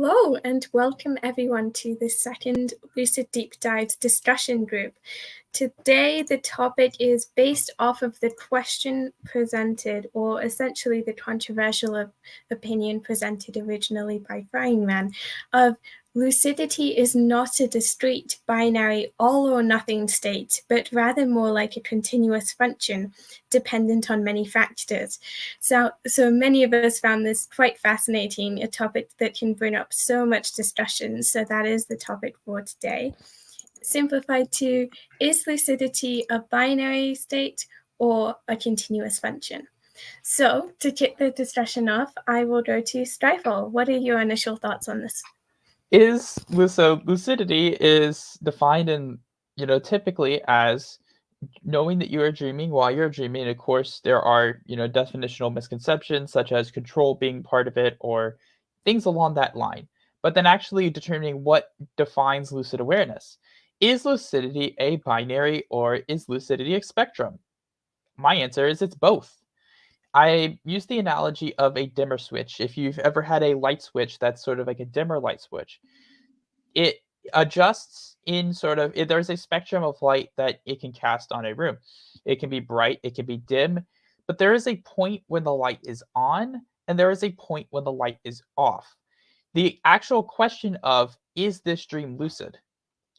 Hello and welcome everyone to the second Lucid Deep Dives discussion group. Today the topic is based off of the question presented, or essentially the controversial opinion presented originally by Frying Man, of lucidity is not a discrete, binary, all or nothing state, but rather more like a continuous function, dependent on many factors. So many of us found this quite fascinating, a topic that can bring up so much discussion. So that is the topic for today. Simplified to, is lucidity a binary state or a continuous function? So to kick the discussion off, I will go to Skyfall. What are your initial thoughts on this? Lucidity is defined in, typically as knowing that you are dreaming while you're dreaming. Of course, there are, definitional misconceptions such as control being part of it or things along that line. But then actually determining what defines lucid awareness. Is lucidity a binary or is lucidity a spectrum? My answer is it's both. I use the analogy of a dimmer switch. If you've ever had a light switch that's sort of like a dimmer light switch, it adjusts in there's a spectrum of light that it can cast on a room. It can be bright, it can be dim, but there is a point when the light is on and there is a point when the light is off. The actual question of, is this dream lucid,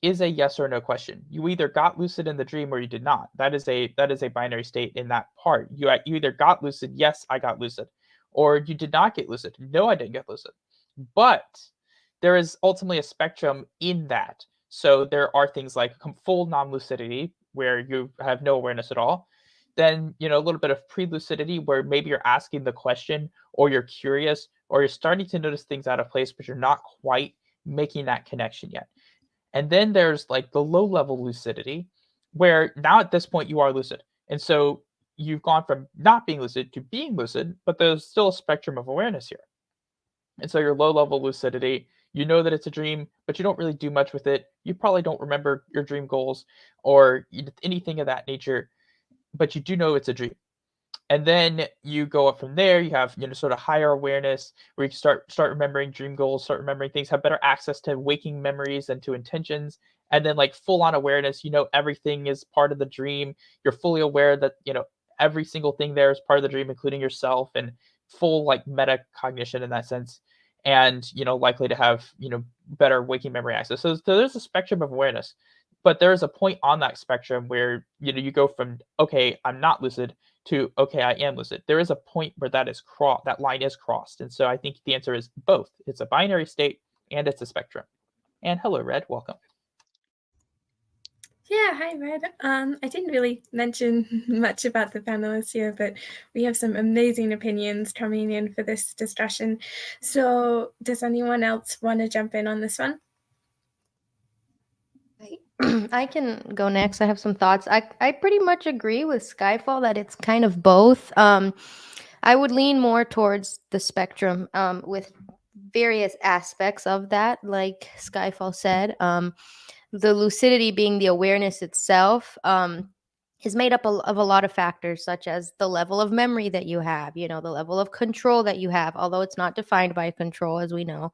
is a yes or no question. You either got lucid in the dream or you did not. That is a binary state in that part. You either got lucid, yes, I got lucid, or you did not get lucid, no, I didn't get lucid. But there is ultimately a spectrum in that. So there are things like full non-lucidity, where you have no awareness at all. Then, a little bit of pre-lucidity, where maybe you're asking the question, or you're curious, or you're starting to notice things out of place, but you're not quite making that connection yet. And then there's like the low-level lucidity, where now at this point you are lucid. And so you've gone from not being lucid to being lucid, but there's still a spectrum of awareness here. And so your low-level lucidity, you know that it's a dream, but you don't really do much with it. You probably don't remember your dream goals or anything of that nature, but you do know it's a dream. And then you go up from there. You have sort of higher awareness, where you start remembering dream goals, start remembering things, have better access to waking memories and to intentions. And then like full on awareness, everything is part of the dream. You're fully aware that every single thing there is part of the dream, including yourself, and full like metacognition in that sense. And likely to have better waking memory access. So there's a spectrum of awareness, but there's a point on that spectrum where you go from, okay, I'm not lucid, to, okay, I am lucid. There is a point where that line is crossed. And so I think the answer is both. It's a binary state and it's a spectrum. And hello, Red, welcome. Yeah, hi, Red. I didn't really mention much about the panelists here, but we have some amazing opinions coming in for this discussion. So does anyone else want to jump in on this one? I can go next. I have some thoughts. I pretty much agree with Skyfall that it's kind of both. I would lean more towards the spectrum with various aspects of that, like Skyfall said. The lucidity being the awareness itself is made up of a lot of factors, such as the level of memory that you have, the level of control that you have, although it's not defined by control, as we know.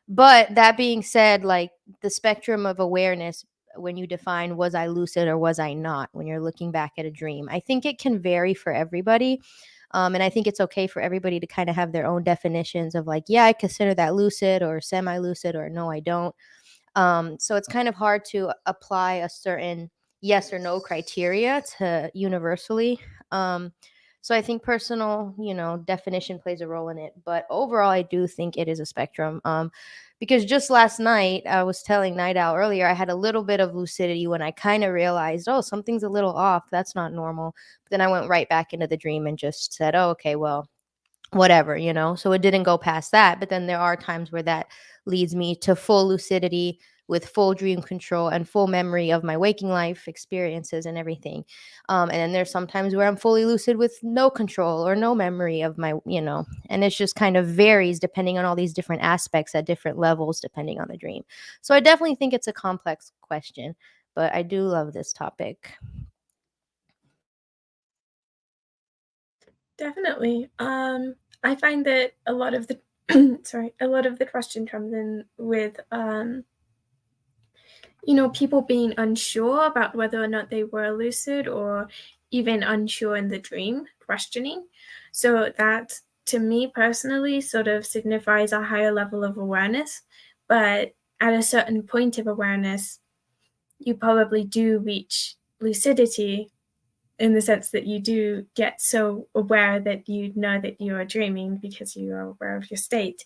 But that being said, like the spectrum of awareness, when you define was I lucid or was I not, when you're looking back at a dream, I think it can vary for everybody. And I think it's okay for everybody to kind of have their own definitions of like, yeah, I consider that lucid or semi-lucid, or no, I don't. So it's kind of hard to apply a certain yes or no criteria to universally. So I think personal, definition plays a role in it. But overall, I do think it is a spectrum. Because just last night, I was telling Night Owl earlier, I had a little bit of lucidity when I kind of realized, oh, something's a little off. That's not normal. But then I went right back into the dream and just said, oh, okay, well, whatever, So it didn't go past that. But then there are times where that leads me to full lucidity with full dream control and full memory of my waking life experiences and everything. And then there's sometimes where I'm fully lucid with no control or no memory of my, and it's just kind of varies depending on all these different aspects at different levels, depending on the dream. So I definitely think it's a complex question, but I do love this topic. Definitely. I find that a lot of the sorry, a lot of the question comes in with people being unsure about whether or not they were lucid, or even unsure in the dream, questioning. So that, to me personally, sort of signifies a higher level of awareness. But at a certain point of awareness, you probably do reach lucidity, in the sense that you do get so aware that you know that you are dreaming because you are aware of your state.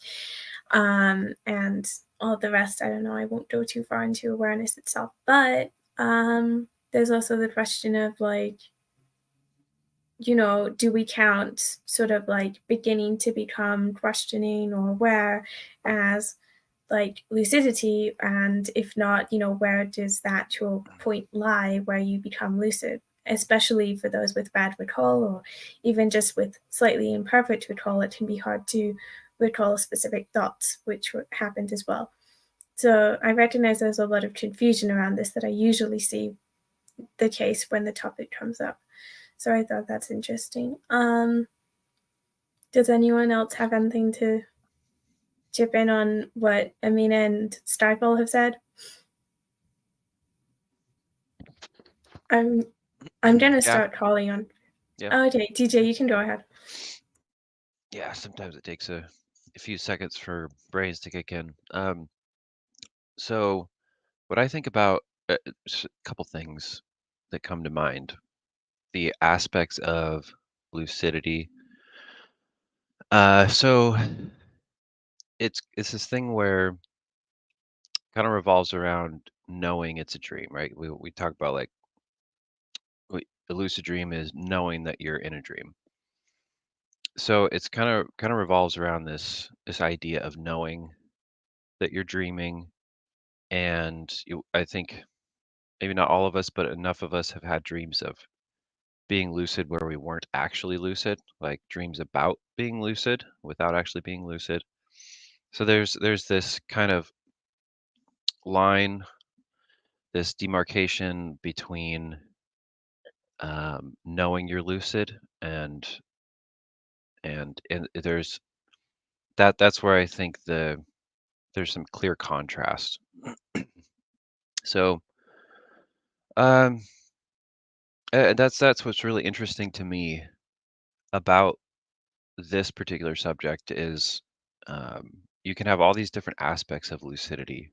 And all the rest, I don't know, I won't go too far into awareness itself. But there's also the question of, like, do we count sort of like beginning to become questioning or aware as like lucidity? And if not, where does that actual point lie where you become lucid? Especially for those with bad recall, or even just with slightly imperfect recall, it can be hard to recall specific thoughts, which happened as well. So I recognize there's a lot of confusion around this that I usually see the case when the topic comes up. So I thought that's interesting. Does anyone else have anything to chip in on what Amina and Stifle have said? I'm gonna start calling on. Yeah. Oh, okay, DJ, you can go ahead. Yeah, sometimes it takes a few seconds for brains to kick in. So what I think about, a couple things that come to mind. The aspects of lucidity. So it's this thing where kind of revolves around knowing it's a dream, right? We talk about, like, a lucid dream is knowing that you're in a dream. So it's kind of revolves around this idea of knowing that you're dreaming. And I think maybe not all of us, but enough of us have had dreams of being lucid where we weren't actually lucid, like dreams about being lucid without actually being lucid. So there's this kind of line, this demarcation between knowing you're lucid and there's that's where I think there's some clear contrast. So um, that's what's really interesting to me about this particular subject is you can have all these different aspects of lucidity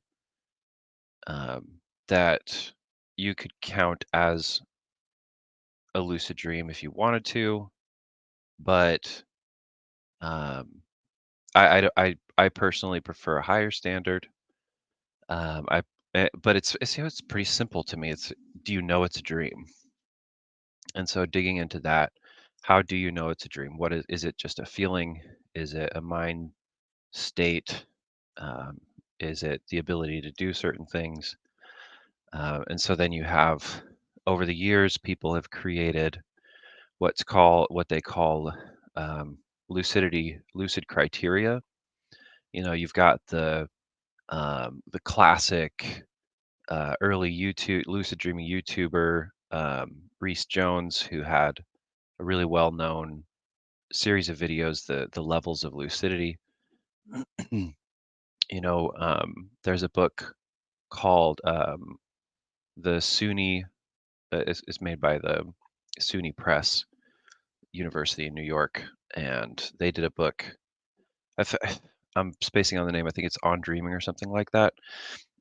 um, that you could count as a lucid dream if you wanted to, but um, I personally prefer a higher standard. But it's pretty simple to me. It's, do you know it's a dream? And so digging into that, how do you know it's a dream? What is it just a feeling? Is it a mind state? Um, is it the ability to do certain things? And so then you have, over the years, people have created what they call lucid criteria. You've got the classic early YouTube lucid dreaming YouTuber, Reese Jones, who had a really well-known series of videos, the levels of lucidity. There's a book called the SUNY. Is made by the SUNY Press University in New York, and they did a book. I'm spacing on the name. I think it's On Dreaming or something like that.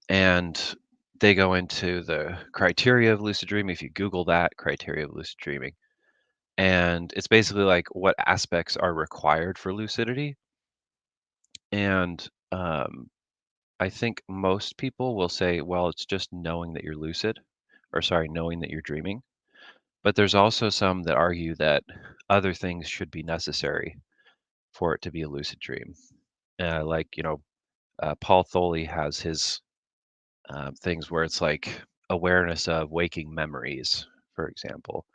And they go into the criteria of lucid dreaming. If you Google that, criteria of lucid dreaming, and it's basically like what aspects are required for lucidity. And I think most people will say, well, it's just knowing that you're lucid, or sorry, knowing that you're dreaming. But there's also some that argue that other things should be necessary for it to be a lucid dream. Like, Paul Thole has his things where it's like awareness of waking memories, for example.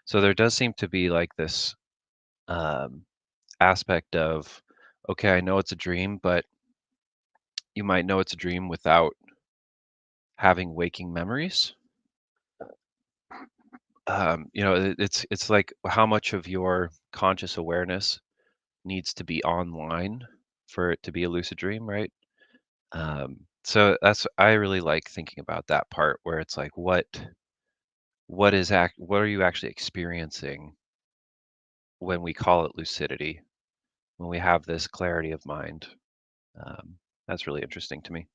So there does seem to be like this aspect of, okay, I know it's a dream, but you might know it's a dream without having waking memories. It's like how much of your conscious awareness needs to be online for it to be a lucid dream, right? So I really like thinking about that part where it's like what are you actually experiencing when we call it lucidity, when we have this clarity of mind. That's really interesting to me.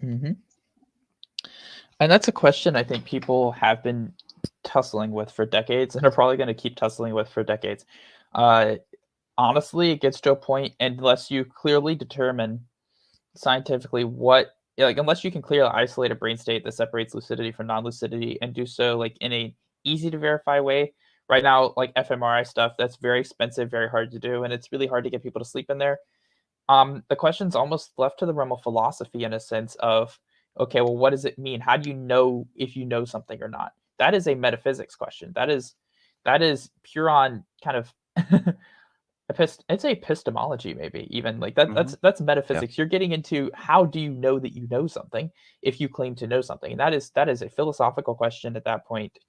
Hmm. And that's a question I think people have been tussling with for decades and are probably going to keep tussling with for decades. Uh, Honestly, it gets to a point unless you clearly determine scientifically unless you can clearly isolate a brain state that separates lucidity from non-lucidity and do so like in a easy to verify way. Right now, like fMRI stuff, that's very expensive, very hard to do, and it's really hard to get people to sleep in there. The question's almost left to the realm of philosophy in a sense of, okay, well, what does it mean? How do you know if you know something or not? That is a metaphysics question. That is pure on kind of it's a epistemology, maybe even like that. Hmm. That's Yeah. metaphysics. You're getting into how do you know that you know something if you claim to know something, and that is a philosophical question at that point.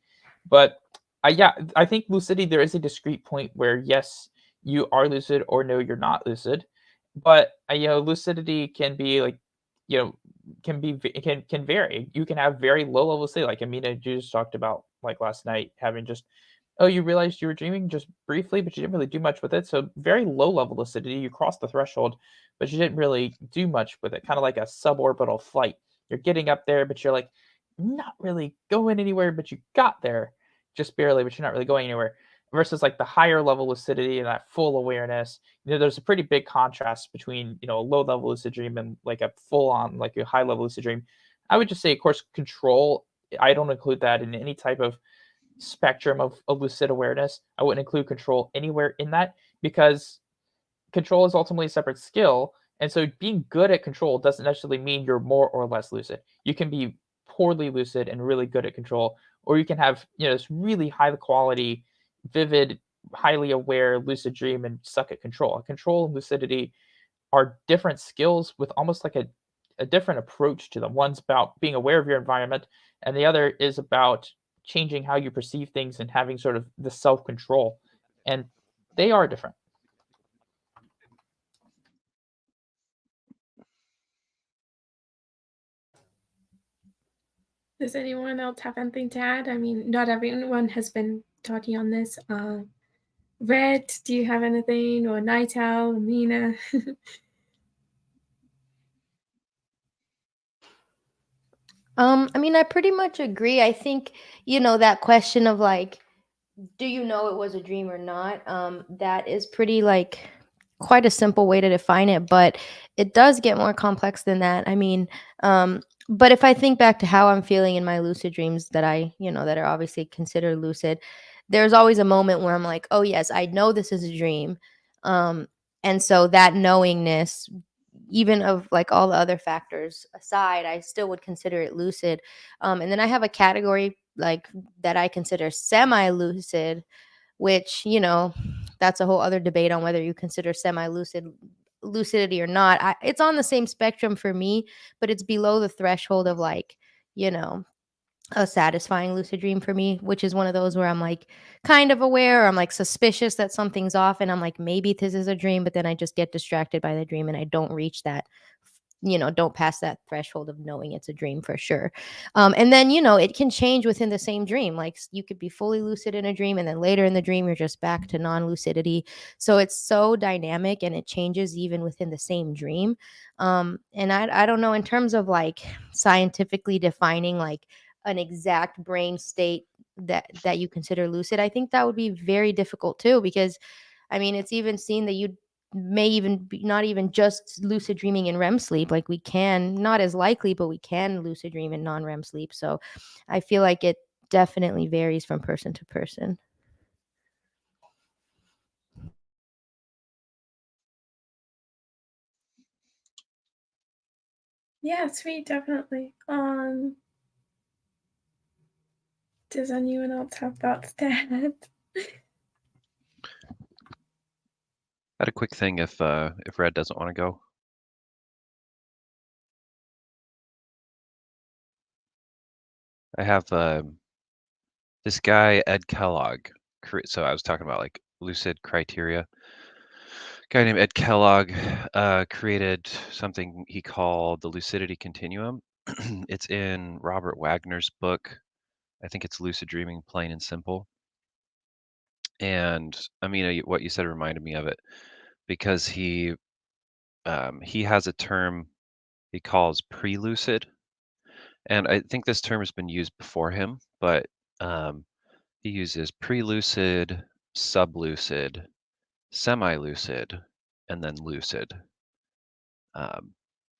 But yeah, I think lucidity, there is a discrete point where yes, you are lucid or no, you're not lucid. But lucidity can be like, you know, can vary. You can have very low level lucidity, like Amina just talked about, like last night, having just, oh, you realized you were dreaming just briefly, but you didn't really do much with it. So very low level lucidity, you crossed the threshold, but you didn't really do much with it. Kind of like a suborbital flight. You're getting up there, but you're like not really going anywhere, but you got there just barely, but you're not really going anywhere. Versus like the higher level lucidity and that full awareness, there's a pretty big contrast between a low level lucid dream and like a full on like a high level lucid dream. I would just say, of course, control. I don't include that in any type of spectrum of lucid awareness. I wouldn't include control anywhere in that because control is ultimately a separate skill. And so being good at control doesn't necessarily mean you're more or less lucid. You can be poorly lucid and really good at control, or you can have, this really high quality, vivid, highly aware lucid dream and suck at control. Control and lucidity are different skills with almost like a different approach to them. One's about being aware of your environment, and the other is about changing how you perceive things and having sort of the self control. And they are different. Does anyone else have anything to add? I mean, not everyone has been talking on this. Red, do you have anything? Or Night Owl, Mina? I mean, I pretty much agree. I think, that question of like, do you know it was a dream or not? That is pretty like quite a simple way to define it, but it does get more complex than that. I mean, but if I think back to how I'm feeling in my lucid dreams that that are obviously considered lucid, there's always a moment where I'm like, oh yes, I know this is a dream. Um, and so that knowingness, even of like all the other factors aside, I still would consider it lucid. And then I have a category like that I consider semi-lucid, which that's a whole other debate on whether you consider semi-lucid lucidity or not. It's on the same spectrum for me, but it's below the threshold of like you know a satisfying lucid dream for me, which is one of those where I'm like kind of aware, or I'm like suspicious that something's off, and I'm like, maybe this is a dream, but then I just get distracted by the dream and I don't reach that, don't pass that threshold of knowing it's a dream for sure. And then, it can change within the same dream. Like you could be fully lucid in a dream, and then later in the dream, you're just back to non lucidity. So it's so dynamic and it changes even within the same dream. And I don't know, in terms of like scientifically defining like an exact brain state that you consider lucid, I think that would be very difficult too, because I mean, it's even seen that you may even be not even just lucid dreaming in REM sleep. Like we can, not as likely, but we can lucid dream in non-REM sleep. So I feel like it definitely varies from person to person. Yeah, sweet, definitely. Does anyone else have thoughts to add? Had a quick thing if Red doesn't want to go. I have this guy Ed Kellogg. so I was talking about like lucid criteria. A guy named Ed Kellogg created something he called the lucidity continuum. It's in Robert Wagner's book. I think it's Lucid Dreaming, Plain and Simple. And I mean, what you said reminded me of it, because he has a term he calls pre-lucid, and I think this term has been used before him, but he uses pre-lucid, sub-lucid, semi-lucid, and then lucid.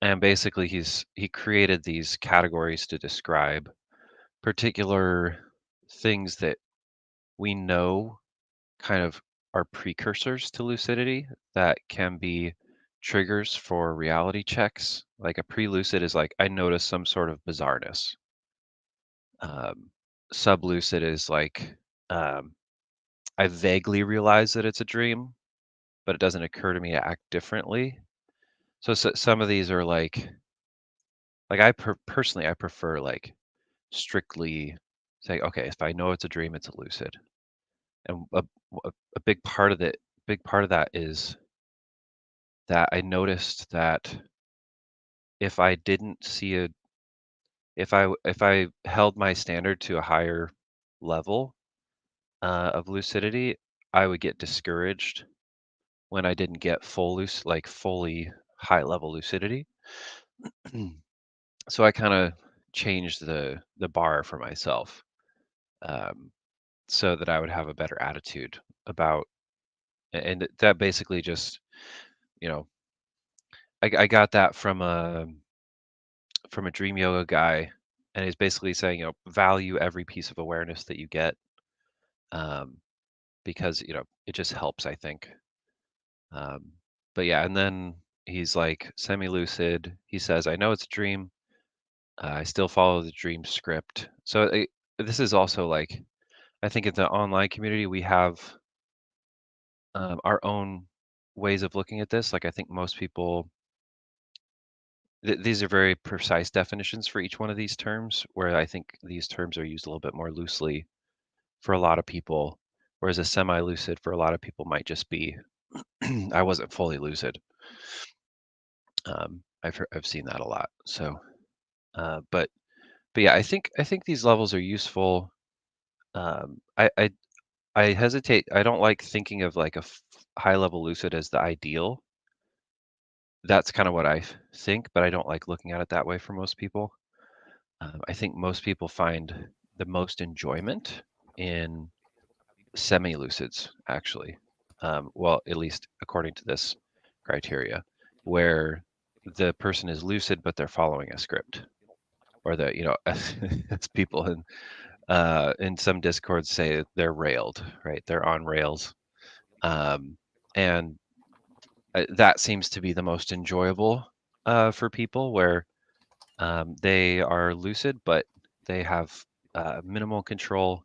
And basically, he created these categories to describe particular things that we know kind of are precursors to lucidity that can be triggers for reality checks. Like a pre-lucid is like, I notice some sort of bizarreness. Sub-lucid is like, I vaguely realize that it's a dream, but it doesn't occur to me to act differently. So some of these are like personally, I prefer like strictly say, okay, if I know it's a dream, it's a lucid. And a big part of that is that I noticed that if I didn't see if I held my standard to a higher level of lucidity, I would get discouraged when I didn't get fully high level lucidity. So I kind of changed the bar for myself, so that I would have a better attitude about, and that basically just, you know, I got that from a dream yoga guy, and he's basically saying, value every piece of awareness that you get, because it just helps, I think. But yeah, and then he's like semi-lucid. He says, I know it's a dream. I still follow the dream script. So this is also like, I think in the online community we have our own ways of looking at this. Like I think most people, these are very precise definitions for each one of these terms, where I think these terms are used a little bit more loosely for a lot of people, whereas a semi-lucid for a lot of people might just be, I wasn't fully lucid. I've seen that a lot. So, but yeah, I think these levels are useful. I hesitate. I don't like thinking of like a high level lucid as the ideal. That's kind of what I think, but I don't like looking at it that way for most people. I think most people find the most enjoyment in semi-lucids, actually. Well, at least according to this criteria, where the person is lucid, but they're following a script, or that as people in some discords say, they're railed, right? They're on rails, and that seems to be the most enjoyable for people, where they are lucid, but they have minimal control,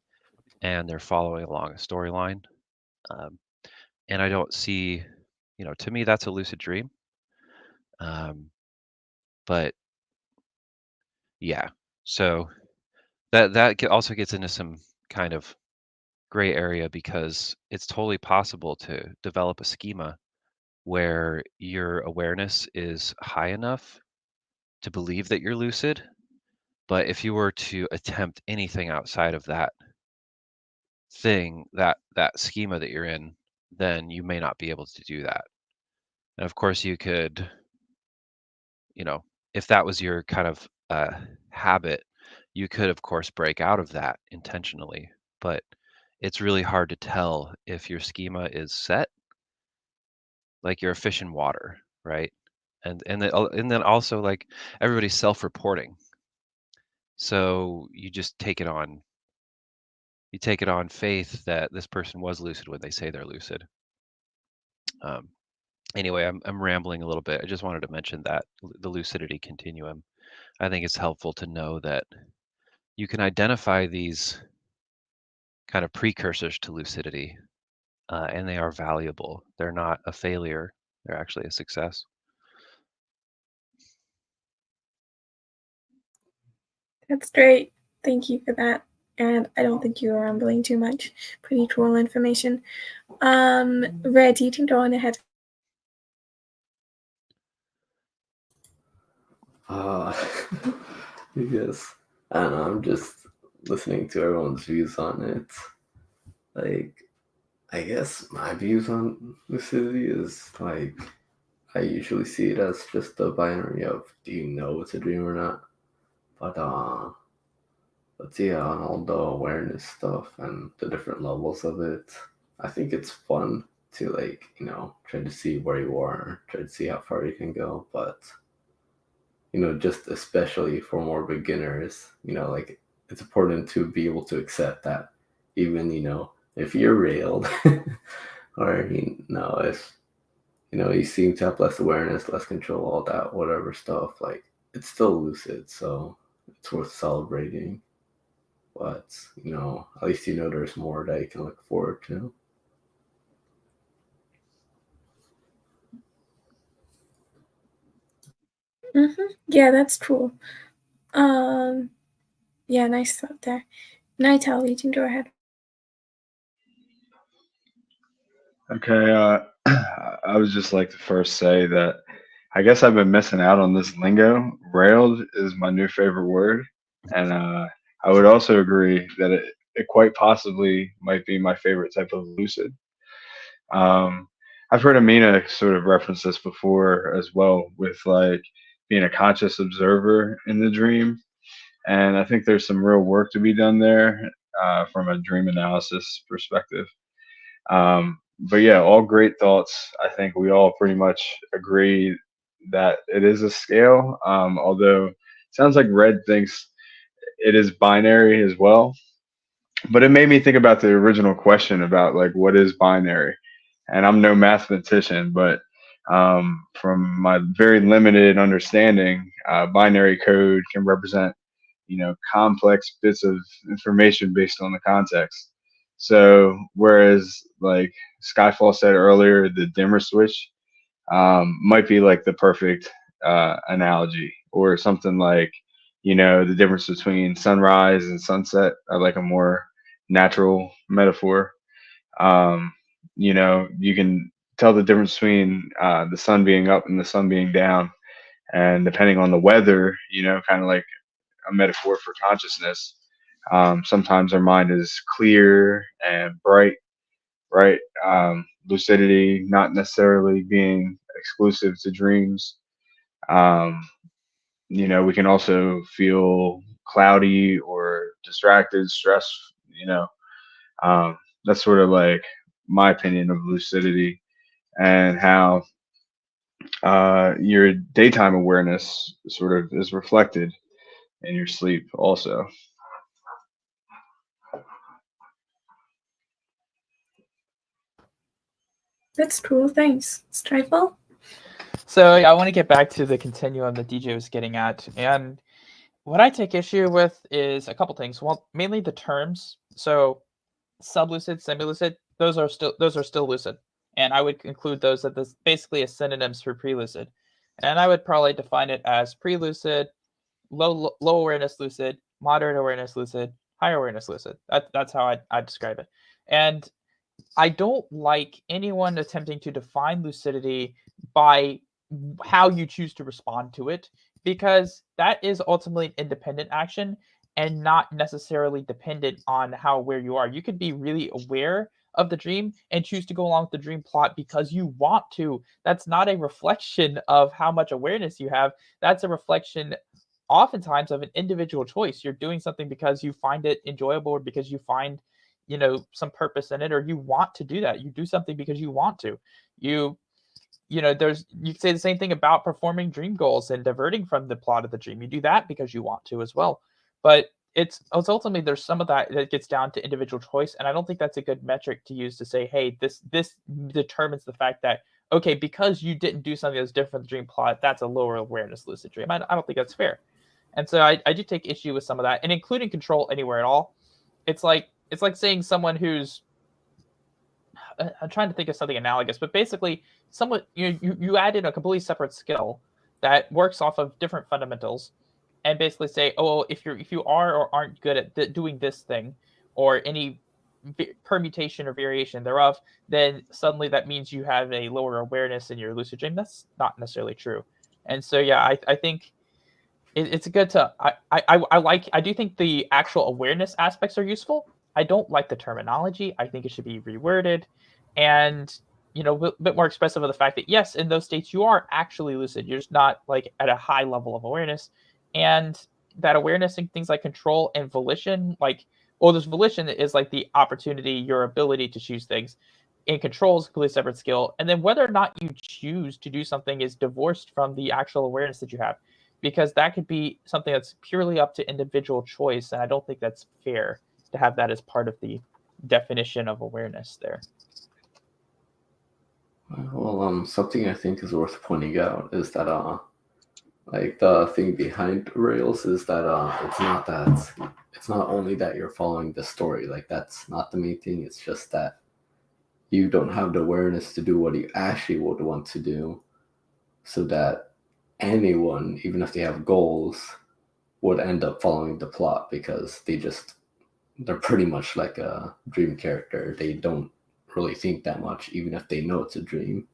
and they're following along a storyline. And I don't see, to me, that's a lucid dream. But yeah, so that also gets into some kind of gray area, because it's totally possible to develop a schema where your awareness is high enough to believe that you're lucid. But if you were to attempt anything outside of that thing, that schema that you're in, then you may not be able to do that. And of course you could, if that was your kind of habit, you could of course break out of that intentionally, but it's really hard to tell if your schema is set, like you're a fish in water, right? And then also, like, everybody's self-reporting, so you just take it on faith that this person was lucid when they say they're lucid. Anyway, I'm rambling a little bit. I just wanted to mention that the lucidity continuum, I think it's helpful to know that you can identify these kind of precursors to lucidity, and they are valuable. They're not a failure. They're actually a success. That's great. Thank you for that. and I don't think you were rambling too much. Pretty cool information. Red, you can go on ahead. Because I don't know, I'm just listening to everyone's views on it. Like, I guess my views on lucidity is like I usually see it as just a binary of do you know it's a dream or not? But yeah, on all the awareness stuff and the different levels of it, I think it's fun to like, try to see where you are, try to see how far you can go, but just especially for more beginners, like it's important to be able to accept that even, if you're railed or, if, you seem to have less awareness, less control, all that, whatever stuff, like it's still lucid. So it's worth celebrating. But, at least there's more that you can look forward to. Yeah, that's cool. Yeah, nice thought there. Nightel, you can go ahead. Okay, I would just like to first say that I guess I've been missing out on this lingo. Railed is my new favorite word, and I would also agree that it quite possibly might be my favorite type of lucid. Um, I've heard Amina sort of reference this before as well, with like being a conscious observer in the dream, and I think there's some real work to be done there from a dream analysis perspective. But yeah, all great thoughts. I think we all pretty much agree that it is a scale. Although it sounds like Red thinks it is binary as well. But it made me think about the original question about like what is binary. And I'm no mathematician, but from my very limited understanding, binary code can represent complex bits of information based on the context. So whereas like Skyfall said earlier, the dimmer switch might be like the perfect analogy, or something like the difference between sunrise and sunset, like a more natural metaphor. um, you can tell the difference between the sun being up and the sun being down, and depending on the weather, kind of like a metaphor for consciousness. Sometimes our mind is clear and bright, right? Lucidity not necessarily being exclusive to dreams. Um, we can also feel cloudy or distracted, stressed. You know, that's sort of like my opinion of lucidity, and how your daytime awareness sort of is reflected in your sleep also. That's cool. Thanks. Strifle? So yeah, I want to get back to the continuum that DJ was getting at, and what I take issue with is a couple things. Well, mainly the terms. So sublucid, semi-lucid, those are still lucid, and I would include those as basically as synonyms for pre-lucid. And I would probably define it as pre-lucid, low awareness lucid, moderate awareness lucid, higher awareness lucid. That's how I describe it. And I don't like anyone attempting to define lucidity by how you choose to respond to it, because that is ultimately an independent action and not necessarily dependent on how aware you are. You could be really aware of the dream and choose to go along with the dream plot because you want to. That's not a reflection of how much awareness you have. That's a reflection oftentimes of an individual choice. You're doing something because you find it enjoyable, or because you find some purpose in it, or you want to do that. You do something because you want to. you you could say the same thing about performing dream goals and diverting from the plot of the dream. You do that because you want to as well. But it's ultimately, there's some of that gets down to individual choice, and I don't think that's a good metric to use to say, hey, this determines the fact that, okay, because you didn't do something that's different from the dream plot, that's a lower awareness lucid dream. I don't think that's fair. And so I do take issue with some of that, and including control anywhere at all. It's like saying someone who's, I'm trying to think of something analogous, but basically, someone you add in a completely separate skill that works off of different fundamentals, and basically say, oh, if you are or aren't good at doing this thing, or any permutation or variation thereof, then suddenly that means you have a lower awareness in your lucid dream. That's not necessarily true. And so yeah, I think it's good to I do think the actual awareness aspects are useful. I don't like the terminology. I think it should be reworded, and a bit more expressive of the fact that yes, in those states you are actually lucid. You're just not like at a high level of awareness, and that awareness and things like control and volition, like this volition is like the opportunity, your ability to choose things. And control is a completely separate skill, and then whether or not you choose to do something is divorced from the actual awareness that you have, because that could be something that's purely up to individual choice, and I don't think that's fair to have that as part of the definition of awareness there. Well, something I think is worth pointing out is that like the thing behind Rails is that it's not only that you're following the story, like that's not the main thing. It's just that you don't have the awareness to do what you actually would want to do, so that anyone, even if they have goals, would end up following the plot because they're pretty much like a dream character. They don't really think that much, even if they know it's a dream.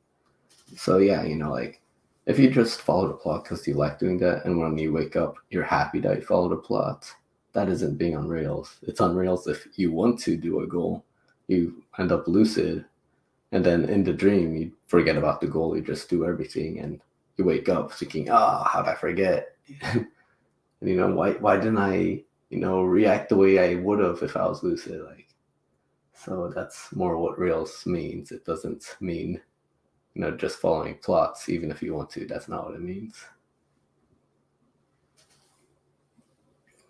So yeah, like if you just follow the plot because you like doing that, and when you wake up, you're happy that you follow the plot, that isn't being on Rails. It's on Rails if you want to do a goal, you end up lucid, and then in the dream, you forget about the goal, you just do everything, and you wake up thinking, how'd I forget? And, why didn't I, react the way I would have if I was lucid? So that's more what Rails means. It doesn't mean just following plots, even if you want to. That's not what it means.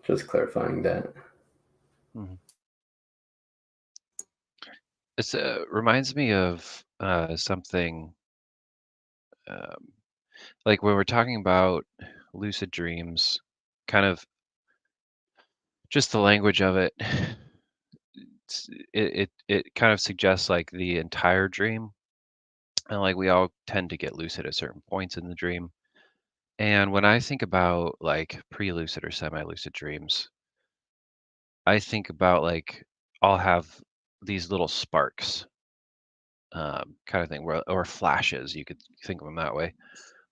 Just clarifying that. Mhm. It reminds me of something like when we're talking about lucid dreams, kind of just the language of it. It kind of suggests like the entire dream, and like we all tend to get lucid at certain points in the dream. And when I think about like pre-lucid or semi-lucid dreams, I think about like I'll have these little sparks, kind of thing, or flashes. You could think of them that way,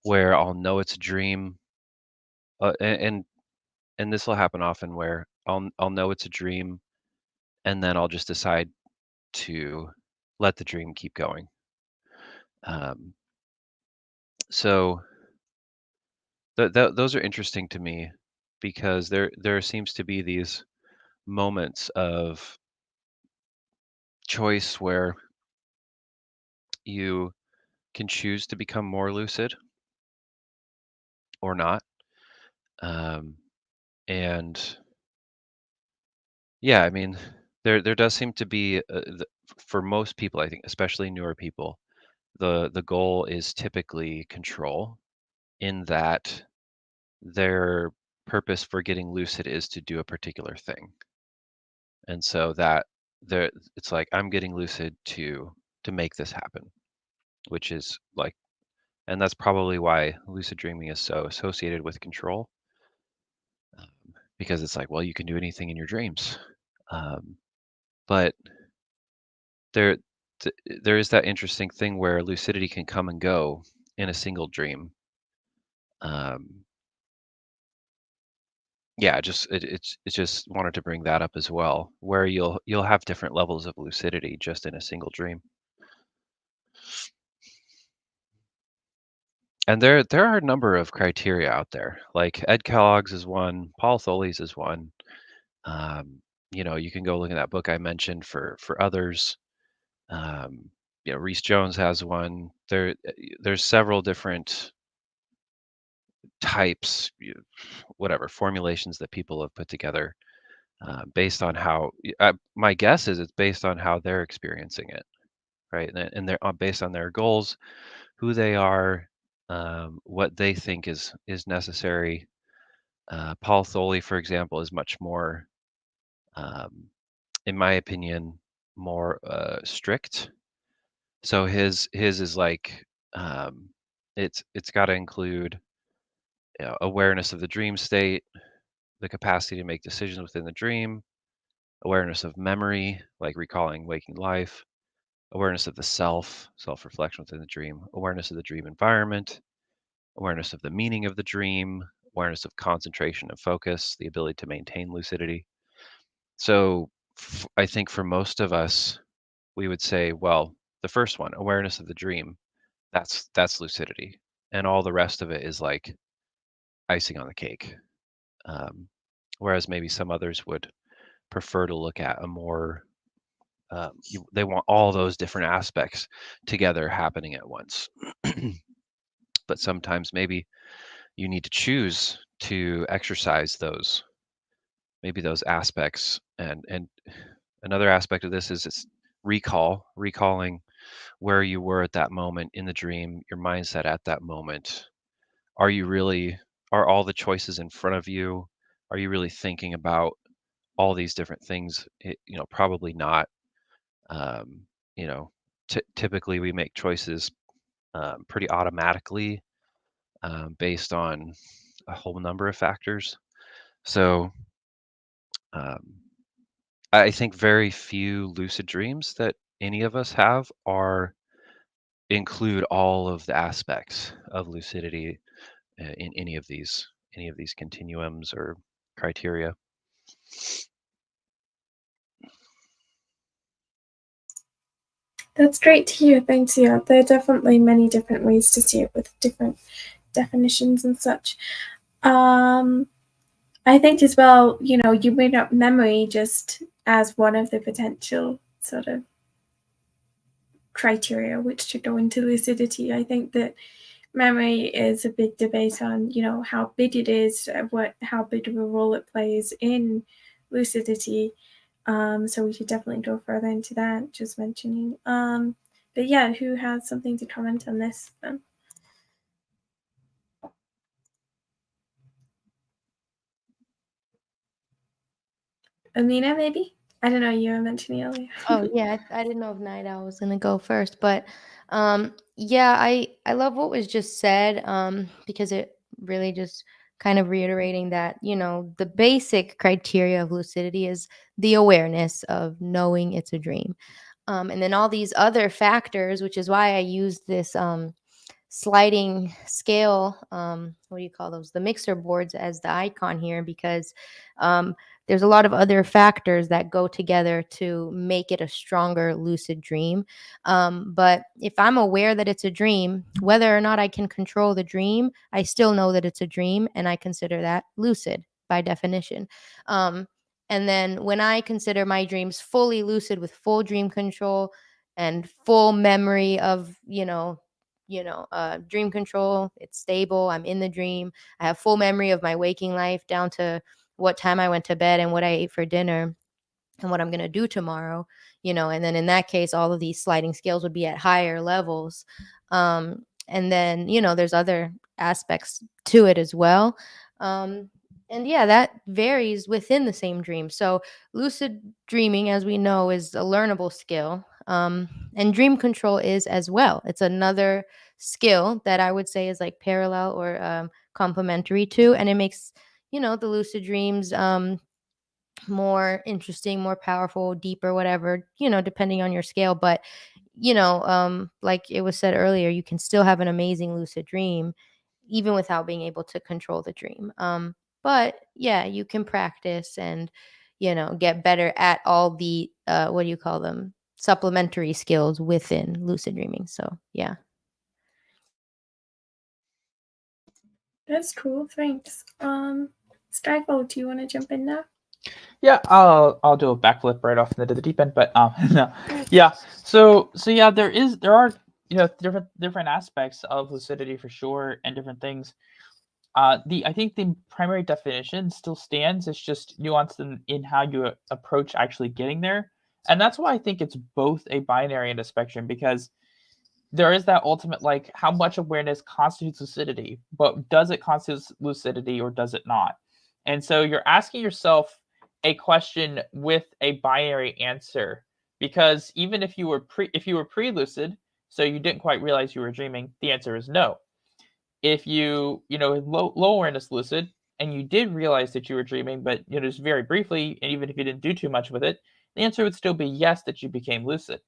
where I'll know it's a dream, and this will happen often, where I'll know it's a dream, and then I'll just decide to let the dream keep going. So those are interesting to me because there seems to be these moments of choice where you can choose to become more lucid or not. And yeah, I mean, there does seem to be for most people, I think, especially newer people, the goal is typically control, in that their purpose for getting lucid is to do a particular thing. And so that it's like I'm getting lucid to make this happen, which is like, and that's probably why lucid dreaming is so associated with control, because it's like, well, you can do anything in your dreams. But there there is that interesting thing where lucidity can come and go in a single dream. Yeah, it's just wanted to bring that up as well, where you'll have different levels of lucidity just in a single dream. And there are a number of criteria out there. Like Ed Kellogg's is one, Paul Tholi's is one. You can go look at that book I mentioned for others. Rhys Jones has one. There's several different types, whatever formulations that people have put together, based on how. My guess is it's based on how they're experiencing it, right? And they're based on their goals, who they are, what they think is necessary. Paul Tholi, for example, is much more, in my opinion, more strict. So his is like, it's got to include awareness of the dream state, the capacity to make decisions within the dream, awareness of memory, like recalling waking life, awareness of the self-reflection within the dream, awareness of the dream environment, awareness of the meaning of the dream, awareness of concentration and focus, the ability to maintain lucidity. So I think for most of us, we would say, well, the first one, awareness of the dream, that's lucidity, and all the rest of it is like icing on the cake. Whereas maybe some others would prefer to look at a more they want all those different aspects together happening at once. But sometimes maybe you need to choose to exercise those those aspects. And another aspect of this is it's recalling where you were at that moment in the dream, your mindset at that moment. Are all the choices in front of you? Are you really thinking about all these different things? Probably not. Um, you know, typically we make choices pretty automatically based on a whole number of factors. So I think very few lucid dreams that any of us have include all of the aspects of lucidity in any of these continuums or criteria. That's great to hear. Thanks. Yeah, there are definitely many different ways to see it with different definitions and such. I think as well, you bring up memory just as one of the potential sort of criteria which to go into lucidity. I think that memory is a big debate on, how big it is, how big of a role it plays in lucidity. So we should definitely go further into that, just mentioning. But yeah, who has something to comment on this then? Amina, maybe? I don't know, you were mentioning earlier. Oh yeah, I didn't know if Night Owl was gonna go first, but yeah, I love what was just said because it really just kind of reiterating that the basic criteria of lucidity is the awareness of knowing it's a dream, and then all these other factors, which is why I use this sliding scale, what do you call those, the mixer boards, as the icon here, because there's a lot of other factors that go together to make it a stronger lucid dream. But if I'm aware that it's a dream, whether or not I can control the dream, I still know that it's a dream, and I consider that lucid by definition. And then when I consider my dreams fully lucid with full dream control and full memory of dream control, it's stable, I'm in the dream, I have full memory of my waking life down to what time I went to bed and what I ate for dinner and what I'm going to do tomorrow, and then in that case all of these sliding scales would be at higher levels. And then there's other aspects to it as well. And yeah, that varies within the same dream. So lucid dreaming, as we know, is a learnable skill. And dream control is as well. It's another skill that I would say is like parallel or complementary to, and it makes the lucid dreams more interesting, more powerful, deeper, whatever, depending on your scale. But like it was said earlier, you can still have an amazing lucid dream even without being able to control the dream. But yeah, you can practice and get better at all the what do you call them, supplementary skills within lucid dreaming. So yeah. That's cool, thanks. Skyfall, do you want to jump in now? Yeah, I'll do a backflip right off into the deep end, but no, yeah. So yeah, there are different aspects of lucidity for sure, and different things. I think the primary definition still stands. It's just nuanced in how you approach actually getting there, and that's why I think it's both a binary and a spectrum, because there is that ultimate, like, how much awareness constitutes lucidity, but does it constitute lucidity or does it not? And so you're asking yourself a question with a binary answer, because even if you were pre-lucid, so you didn't quite realize you were dreaming, the answer is no. if you low awareness lucid and you did realize that you were dreaming, but just very briefly, and even if you didn't do too much with it, the answer would still be yes, that you became lucid.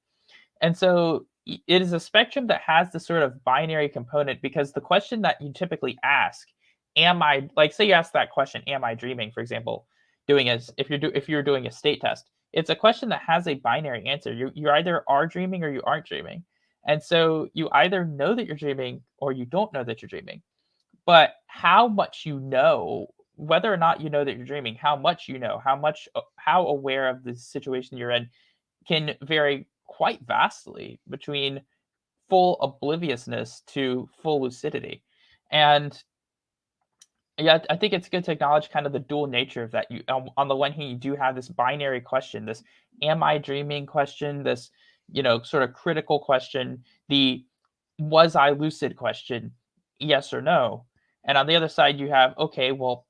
And so it is a spectrum that has this sort of binary component, because the question that you typically ask, am I, like, say you ask that question, am I dreaming, for example, if you're doing a state test, it's a question that has a binary answer. You either are dreaming or you aren't dreaming. And so you either know that you're dreaming or you don't know that you're dreaming. But how much whether or not you know that you're dreaming, how much how aware of the situation you're in can vary quite vastly between full obliviousness to full lucidity. And yeah, I think it's good to acknowledge kind of the dual nature of that. You, on the one hand, you do have this binary question, this "Am I dreaming?" question, this sort of critical question, the "Was I lucid?" question, yes or no. And on the other side, you have, okay, well,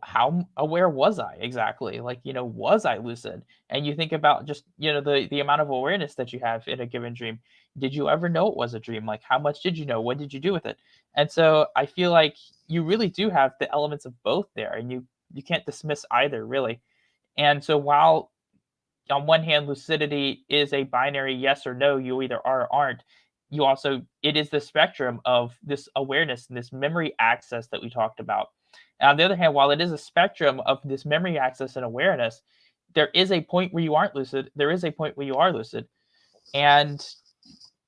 how aware was I exactly? Like, was I lucid? And you think about just the amount of awareness that you have in a given dream. Did you ever know it was a dream? Like, how much did you know? What did you do with it? And so I feel like you really do have the elements of both there, and you can't dismiss either, really. And so while on one hand lucidity is a binary yes or no, you either are or aren't, it is the spectrum of this awareness and this memory access that we talked about. And on the other hand, while it is a spectrum of this memory access and awareness, there is a point where you aren't lucid, there is a point where you are lucid. And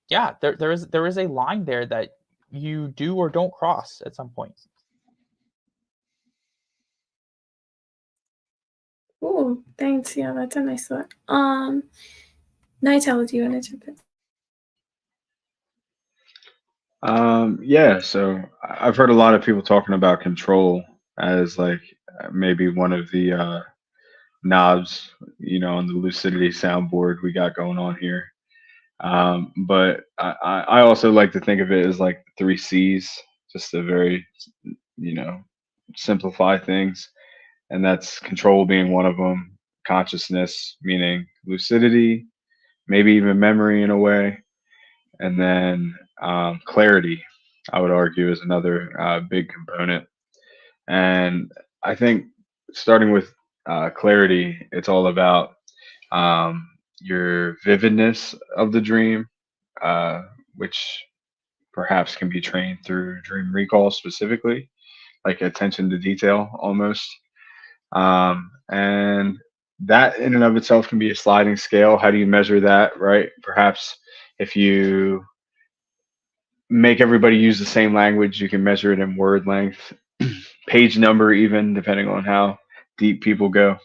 yeah, there is a line there that you do or don't cross at some point. Oh, thanks. Yeah, that's a nice thought. Nightel, do you want to jump in? Yeah, so I've heard a lot of people talking about control as like maybe one of the knobs, on the Lucidity soundboard we got going on here. But I also like to think of it as like three C's, just to very, you know, simplify things. And that's control being one of them, consciousness, meaning lucidity, maybe even memory in a way, and then clarity, I would argue, is another big component. And I think starting with clarity, it's all about your vividness of the dream, uh, which perhaps can be trained through dream recall specifically, like attention to detail almost. And that in and of itself can be a sliding scale. How do you measure that, right? Perhaps if you make everybody use the same language, you can measure it in word length, page number, even depending on how deep people go.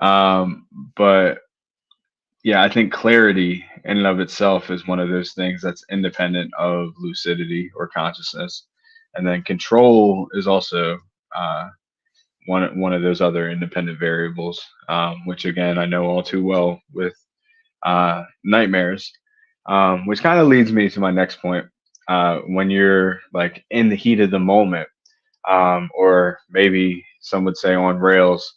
Um, but yeah, I think clarity in and of itself is one of those things that's independent of lucidity or consciousness. And then control is also uh, one of those other independent variables, which again I know all too well with nightmares, which kind of leads me to my next point. When you're like in the heat of the moment, or maybe some would say on rails,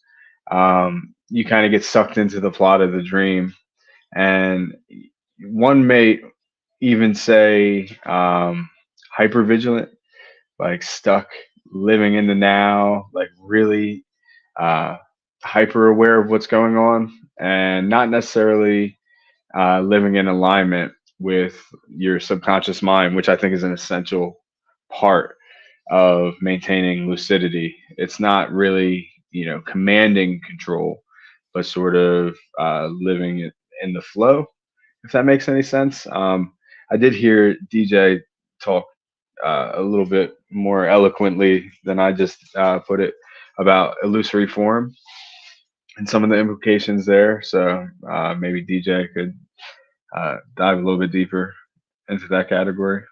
you kind of get sucked into the plot of the dream, and one may even say hypervigilant, like stuck living in the now, like really uh, hyper aware of what's going on, and not necessarily living in alignment with your subconscious mind, which I think is an essential part of maintaining lucidity. It's not really, commanding control, but sort of living it in the flow, if that makes any sense. I did hear DJ talk a little bit more eloquently than I just put it about illusory form and some of the implications there. So maybe DJ could dive a little bit deeper into that category.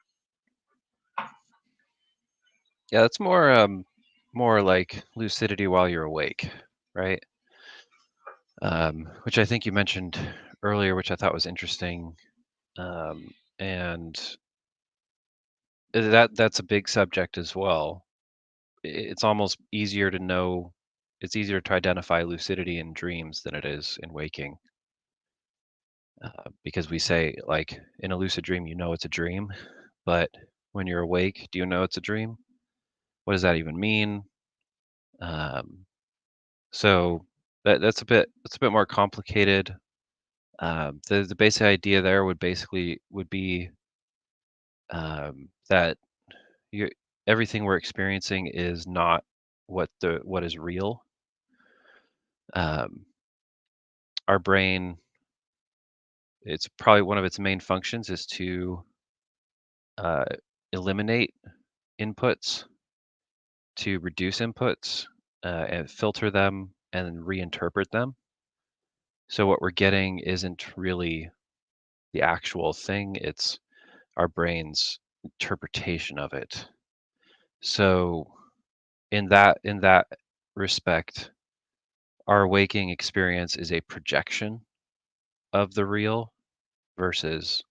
Yeah, that's more like lucidity while you're awake, right? Which I think you mentioned earlier, which I thought was interesting. And that's a big subject as well. It's almost easier to know, it's easier to identify lucidity in dreams than it is in waking. Because we say, like, in a lucid dream, it's a dream, but when you're awake? Do you know it's a dream? What does that even mean? So that's a bit more complicated. The basic idea there would be that everything we're experiencing is not what is real. Our brain, it's probably one of its main functions is to eliminate inputs, to reduce inputs, and filter them and reinterpret them. So what we're getting isn't really the actual thing, it's our brain's interpretation of it. So in that respect, our waking experience is a projection of the real versus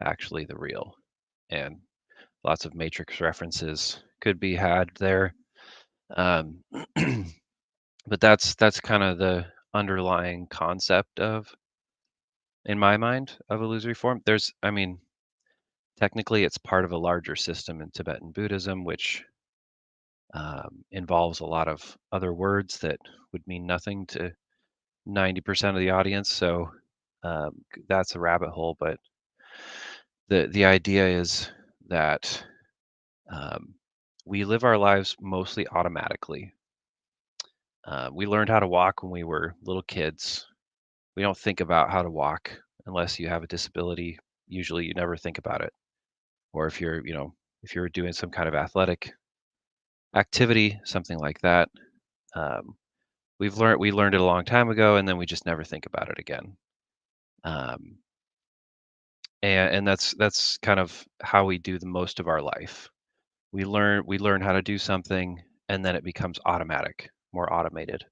actually the real. And lots of Matrix references could be had there. But that's kind of the underlying concept of, in my mind, of illusory form. Technically it's part of a larger system in Tibetan Buddhism, which involves a lot of other words that would mean nothing to 90% of the audience. So that's a rabbit hole. But the idea is that we live our lives mostly automatically. We learned how to walk when we were little kids. We don't think about how to walk unless you have a disability. Usually you never think about it. Or if you're doing some kind of athletic activity, something like that. We learned it a long time ago, and then we just never think about it again. And that's kind of how we do the most of our life. We learn how to do something, and then it becomes automatic, more automated.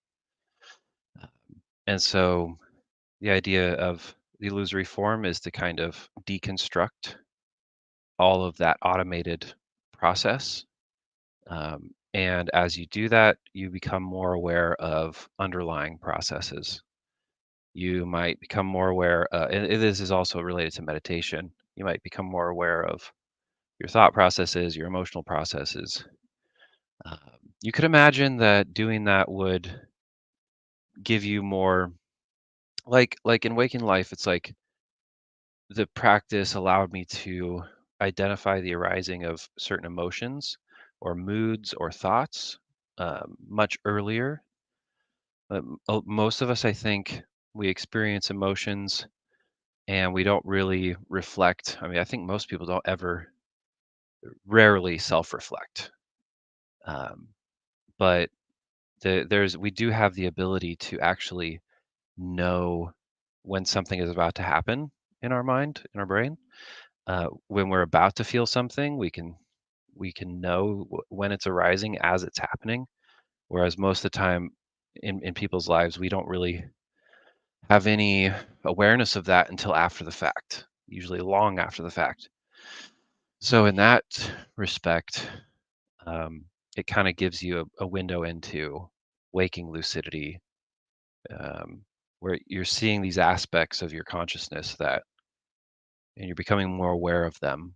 And so the idea of the illusory form is to kind of deconstruct all of that automated process. And as you do that, you become more aware of underlying processes. You might become more aware, and this is also related to meditation. You might become more aware of your thought processes, your emotional processes. You could imagine that doing that would give you more, like in waking life, it's like the practice allowed me to identify the arising of certain emotions or moods or thoughts much earlier. Most of us, I think, we experience emotions and we don't really reflect. I think most people don't ever, rarely self-reflect. But we do have the ability to actually know when something is about to happen in our mind, in our brain. When we're about to feel something, we can know when it's arising as it's happening. Whereas most of the time in people's lives, we don't really have any awareness of that until after the fact, usually long after the fact. So in that respect, it kind of gives you a window into waking lucidity, where you're seeing these aspects of your consciousness and you're becoming more aware of them.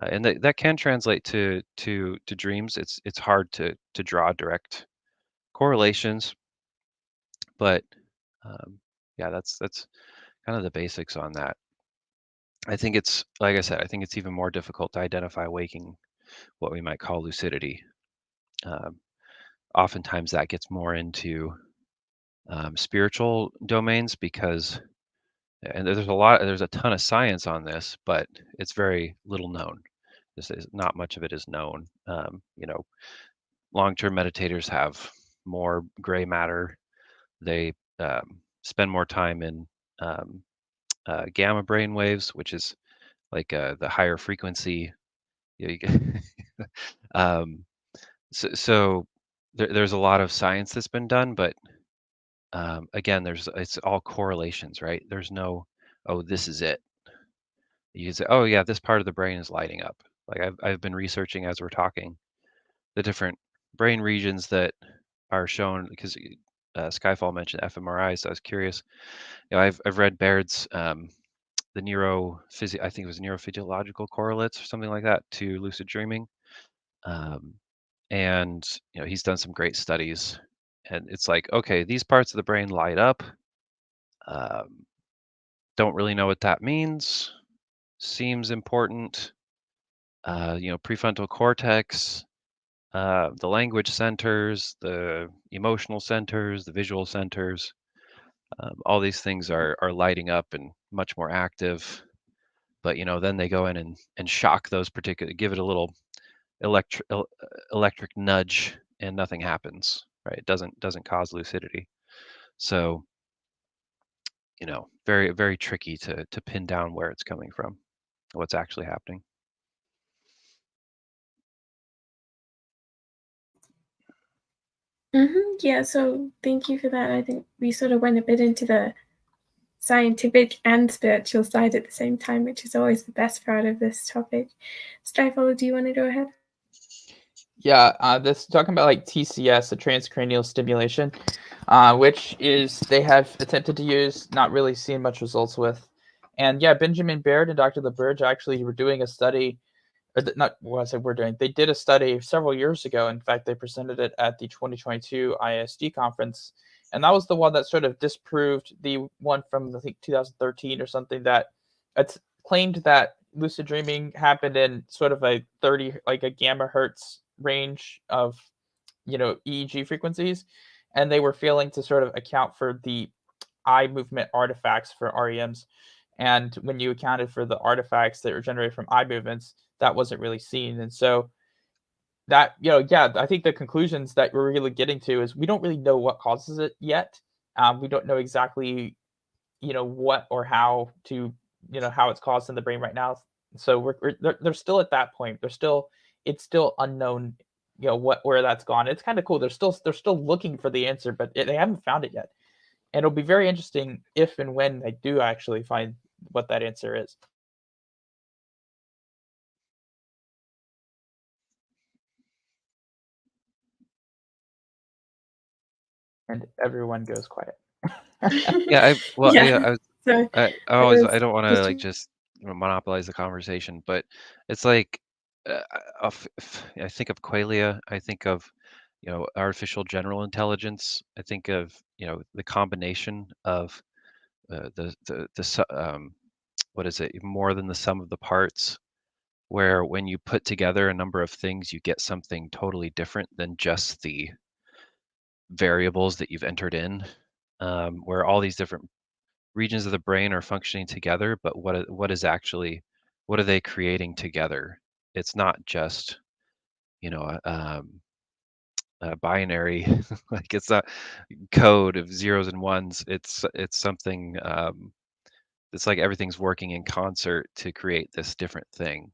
And that can translate to dreams. It's hard to draw direct correlations, but yeah, that's kind of the basics on that. I think it's, like I said, I think it's even more difficult to identify waking, what we might call lucidity. Oftentimes that gets more into spiritual domains because, and there's a ton of science on this, but it's very little known. Not much of it is known. Long-term meditators have more gray matter. They spend more time in gamma brain waves, which is like the higher frequency. So there's a lot of science that's been done, but again, it's all correlations, right? There's no, oh, this is it. You can say, oh yeah, this part of the brain is lighting up. Like I've been researching as we're talking the different brain regions that are shown, because Skyfall mentioned fMRI, so I was curious. I've read Baird's I think it was neurophysiological correlates or something like that to lucid dreaming. And he's done some great studies, and it's like, okay, these parts of the brain light up. Don't really know what that means. Seems important. Prefrontal cortex, the language centers, the emotional centers, the visual centers, all these things are lighting up and much more active. But then they go in and shock those particular, give it a little electric nudge, and nothing happens. Right? It doesn't cause lucidity. So very, very tricky to pin down where it's coming from, what's actually happening. Yeah, so thank you for that. I think we sort of went a bit into the scientific and spiritual side at the same time, which is always the best part of this topic. Stryfolo, do you want to go ahead? Yeah, this talking about like TCS, the transcranial stimulation, which is they have attempted to use, not really seen much results with. And yeah, Benjamin Baird and Dr. LaBerge actually were doing a study, or not what I said we're doing. They did a study several years ago. In fact, they presented it at the 2022 ISD conference, and that was the one that sort of disproved the one from I think 2013 or something that it's claimed that lucid dreaming happened in sort of a 30 like a gamma hertz range of EEG frequencies, and they were failing to sort of account for the eye movement artifacts for REMs. And when you accounted for the artifacts that were generated from eye movements, that wasn't really seen. And so that, I think the conclusions that we're really getting to is we don't really know what causes it yet. We don't know exactly, what or how to, how it's caused in the brain right now. So they're still at that point. It's still unknown, where that's gone. It's kind of cool. They're still looking for the answer, but they haven't found it yet. And it'll be very interesting if and when they do actually find what that answer is. And everyone goes quiet. Yeah, So I don't want to just monopolize the conversation, but it's like I think of qualia, I think of artificial general intelligence, I think of the combination of what is it, more than the sum of the parts, where when you put together a number of things, you get something totally different than just the variables that you've entered in, where all these different regions of the brain are functioning together, but what are they creating together? It's not just a binary like it's not code of zeros and ones. It's something, it's like everything's working in concert to create this different thing.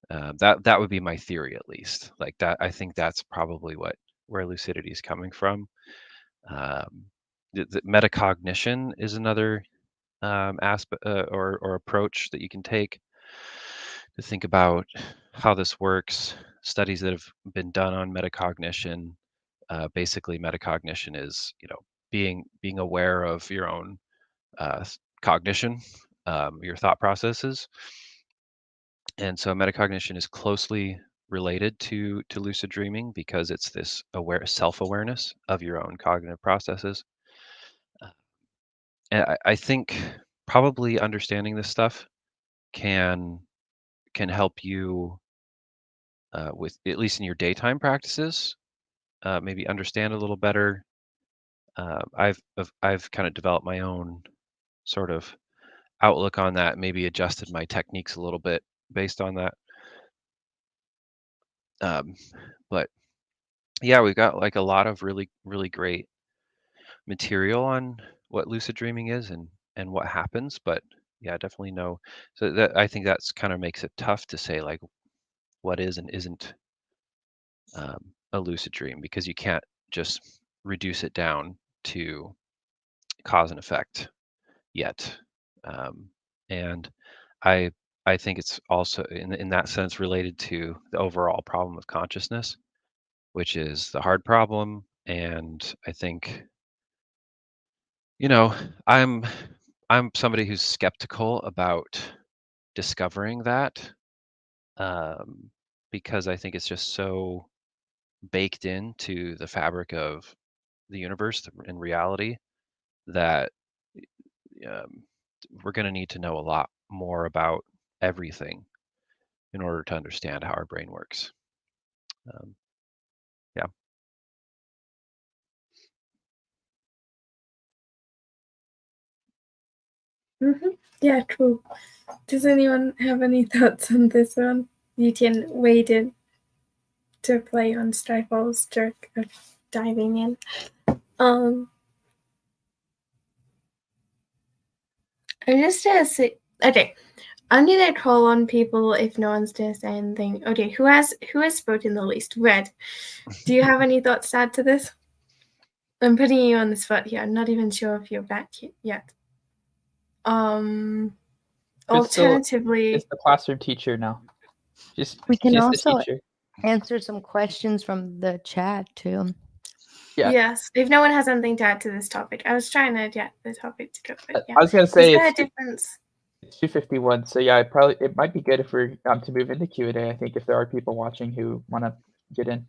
That would be my theory, at least. Like that, I think that's probably where lucidity is coming from. The metacognition is another aspect or approach that you can take to think about how this works. Studies that have been done on metacognition. Basically, metacognition is being aware of your own cognition, your thought processes, and so metacognition is closely related to lucid dreaming because it's this self-awareness of your own cognitive processes. And I think probably understanding this stuff can help you with, at least in your daytime practices, maybe understand a little better. I've kind of developed my own sort of outlook on that, maybe adjusted my techniques a little bit based on that. But yeah, we've got like a lot of really, really great material on what lucid dreaming is and what happens. But yeah, definitely no. So that, I think that's kind of makes it tough to say like what is and isn't a lucid dream, because you can't just reduce it down to cause and effect yet. And I think it's also in that sense related to the overall problem of consciousness, which is the hard problem. And I think I'm I'm somebody who's skeptical about discovering that, because I think it's just so baked into the fabric of the universe and reality that we're going to need to know a lot more about everything in order to understand how our brain works. Yeah. Yeah, cool. Does anyone have any thoughts on this one? You can wade in to play on Strifle's jerk of diving in. I'm just gonna say, okay, I'm gonna call on people if no one's gonna say anything. Okay, who has spoken the least? Red, do you have any thoughts to add to this? I'm putting you on the spot here. I'm not even sure if you're back yet. Alternatively, It's the classroom teacher now. We can she's also the teacher. answer some questions from the chat too. Yeah. Yes, if no one has anything to add to this topic. I was trying to get the topic to go, but yeah. I was gonna say is there a difference? It's 2:51, so yeah, it might be good if we're to move into Q&A. I think if there are people watching who want to get in.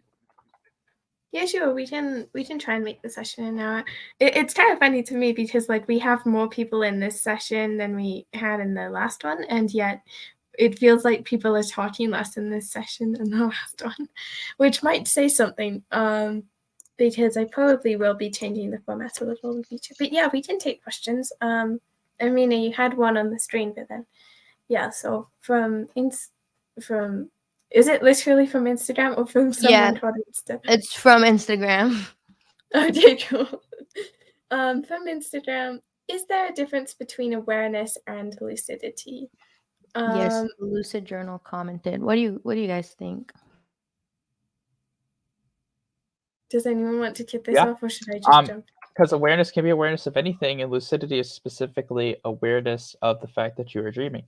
Yeah, sure. We can try and make the session an hour. It's kind of funny to me because like we have more people in this session than we had in the last one, and yet it feels like people are talking less in this session than the last one, which might say something. Because I probably will be changing the format a little in the future. But yeah, we can take questions. I mean, you had one on the screen, but then yeah. So from is it literally from Instagram or from someone called Insta? It's from Instagram. Okay, cool. From Instagram, is there a difference between awareness and lucidity? Yes, the Lucid Journal commented. What do you guys think? Does anyone want to kick this off, or should I just jump? Because awareness can be awareness of anything, and lucidity is specifically awareness of the fact that you are dreaming.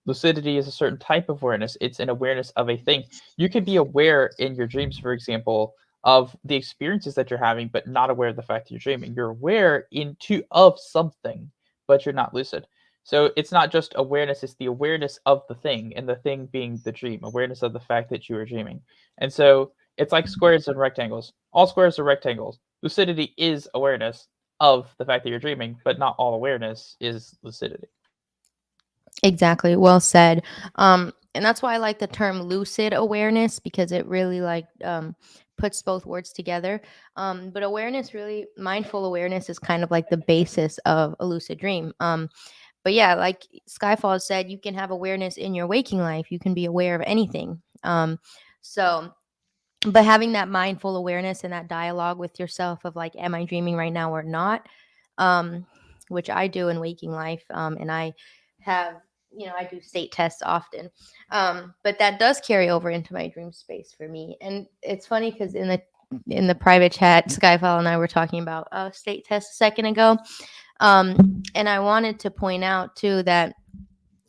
Lucidity is a certain type of awareness. It's an awareness of a thing. You can be aware in your dreams, for example, of the experiences that you're having, but not aware of the fact that you're dreaming. You're aware of something, but you're not lucid. So it's not just awareness, it's the awareness of the thing, and the thing being the dream, awareness of the fact that you are dreaming. And so it's like squares and rectangles. All squares are rectangles. Lucidity is awareness of the fact that you're dreaming, but not all awareness is lucidity. Exactly. Well said. And that's why I like the term lucid awareness, because it really puts both words together. But awareness, really, mindful awareness is kind of like the basis of a lucid dream. But yeah, like Skyfall said, you can have awareness in your waking life. You can be aware of anything. But having that mindful awareness and that dialogue with yourself of like, am I dreaming right now or not? Which I do in waking life. And I have, I do state tests often. But that does carry over into my dream space for me. And it's funny because in the private chat, Skyfall and I were talking about a state test a second ago. And I wanted to point out too that,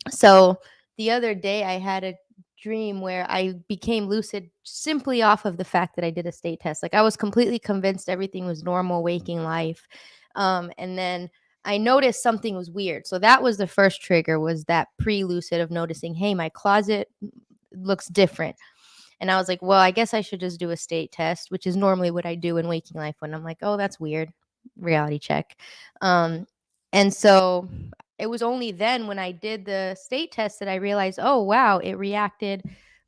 so the other day I had a dream where I became lucid simply off of the fact that I did a state test. Like I was completely convinced everything was normal waking life. And then I noticed something was weird. So that was the first trigger, was that pre-lucid of noticing, hey, my closet looks different. And I was like, well, I guess I should just do a state test, which is normally what I do in waking life when I'm like, oh, that's weird. Reality check. And so it was only then when I did the state test that I realized, oh, wow, it reacted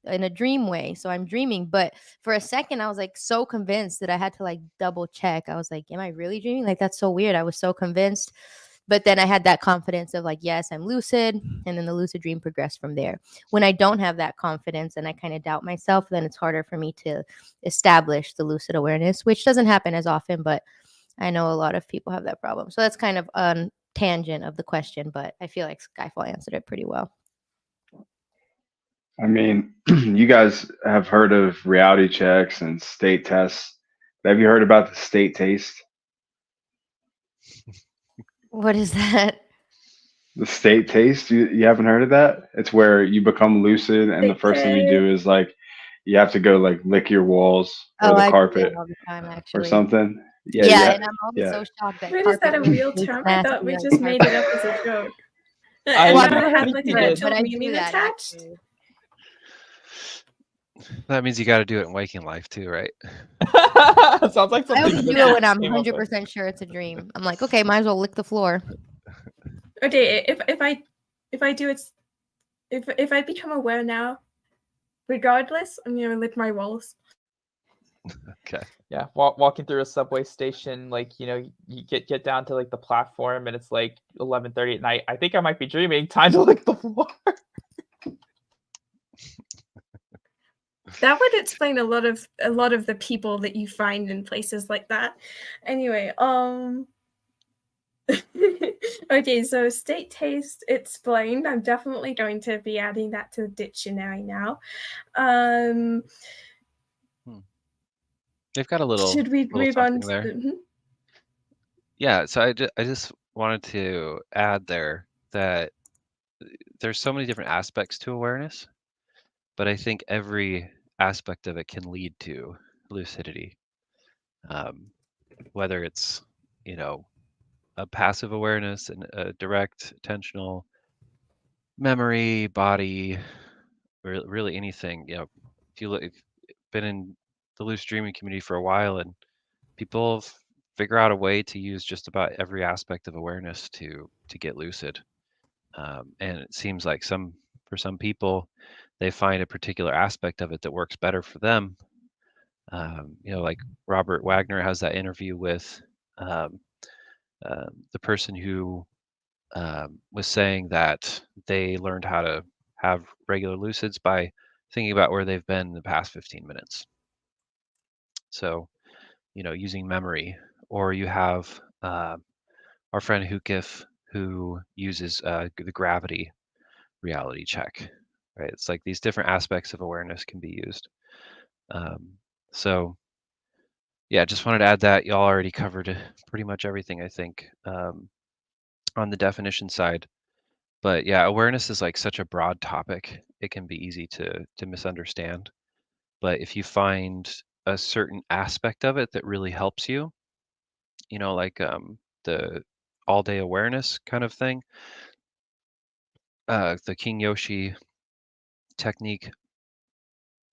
in a dream way. So I'm dreaming. But for a second, I was like so convinced that I had to like double check. I was like, am I really dreaming? Like, that's so weird. I was so convinced. But then I had that confidence of like, yes, I'm lucid. And then the lucid dream progressed from there. When I don't have that confidence and I kind of doubt myself, then it's harder for me to establish the lucid awareness, which doesn't happen as often, but I know a lot of people have that problem. So that's kind of a tangent of the question, but I feel like Skyfall answered it pretty well. I mean, you guys have heard of reality checks and state tests. Have you heard about the state taste? What is that? The state taste? You haven't heard of that? It's where you become lucid, and the first thing you do is like you have to go like lick your walls or the carpet all the time, or something. Yeah, and I'm always so shocked that Wait, is that a carpet real tastes term? I thought nasty we like just made it up carpet. as a joke. I I Well, I've thought it never had heard like you an do it, actual but I do meaning that attached. actually. That means you got to do it in waking life too, right? Sounds like I something only the do it when kids I'm came up with. 100% sure it's a dream. I'm like, okay, might as well lick the floor. Okay, if I do it, if I become aware now, regardless, I'm gonna lick my walls. Okay. Yeah, walking through a subway station, like, you know, you get down to like the platform and it's like 11:30 at night. I think I might be dreaming. Time to lick the floor. That would explain a lot of the people that you find in places like that. Anyway, okay, so state taste explained. I'm definitely going to be adding that to the dictionary now. They've got a little. Should we move on? There. Yeah. So I just wanted to add there that there's so many different aspects to awareness, but I think every aspect of it can lead to lucidity. Whether it's, you know, a passive awareness and a direct attentional memory, body, really anything. You know, if you've been in the lucid dreaming community for a while, and people figure out a way to use just about every aspect of awareness to get lucid. And it seems like for some people, they find a particular aspect of it that works better for them. You know, like Robert Wagner has that interview with the person who was saying that they learned how to have regular lucids by thinking about where they've been in the past 15 minutes. So, you know, using memory, or you have our friend Hukif who uses the gravity reality check, right? It's like these different aspects of awareness can be used. So, yeah, just wanted to add that. Y'all already covered pretty much everything, I think, on the definition side. But yeah, awareness is like such a broad topic. It can be easy to misunderstand. But if you find a certain aspect of it that really helps you, you know, like the all day awareness kind of thing, the King Yoshi technique,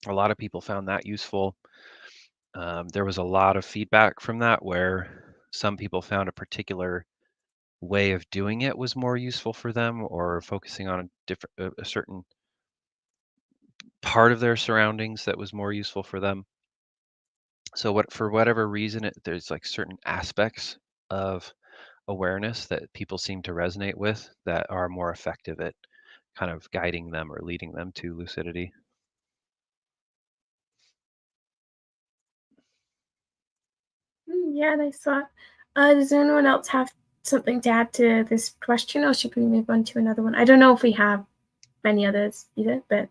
a lot of people found that useful. There was a lot of feedback from that where some people found a particular way of doing it was more useful for them, or focusing on a certain part of their surroundings that was more useful for them. So for whatever reason, there's like certain aspects of awareness that people seem to resonate with that are more effective at kind of guiding them or leading them to lucidity. Yeah, nice thought. Does anyone else have something to add to this question, or should we move on to another one? I don't know if we have many others either, but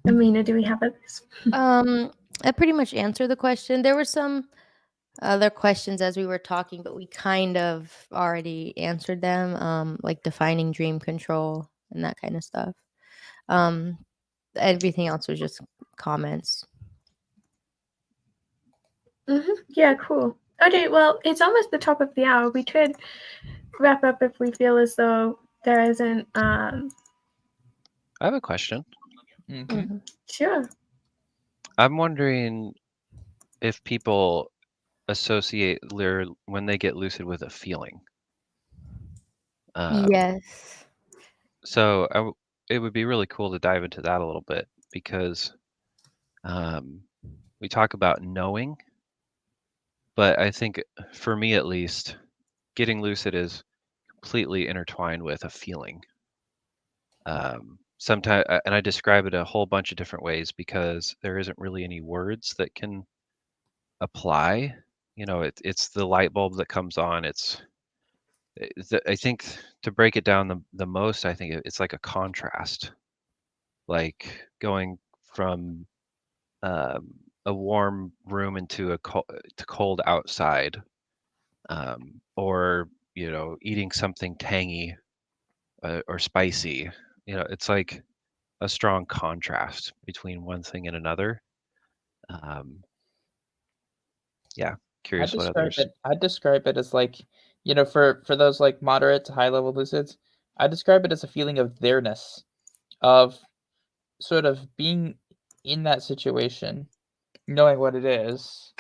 Amina, do we have others? I pretty much answered the question. There were some other questions as we were talking, but we kind of already answered them, like defining dream control and that kind of stuff. Everything else was just comments. Yeah, cool. Okay, well, it's almost the top of the hour. We could wrap up if we feel as though there isn't. I have a question. Sure. I'm wondering if people associate when they get lucid with a feeling. Yes. So it would be really cool to dive into that a little bit, because we talk about knowing, but I think for me at least, getting lucid is completely intertwined with a feeling. Sometimes, and I describe it a whole bunch of different ways because there isn't really any words that can apply. You know, it's the light bulb that comes on. I think to break it down the most, I think it's like a contrast, like going from a warm room into to cold outside, or you know, eating something tangy or spicy. You know, it's like a strong contrast between one thing and another. yeah, curious what others. I'd describe it as like, for those like moderate to high level lucids, I describe it as a feeling of there-ness, of sort of being in that situation, knowing what it is,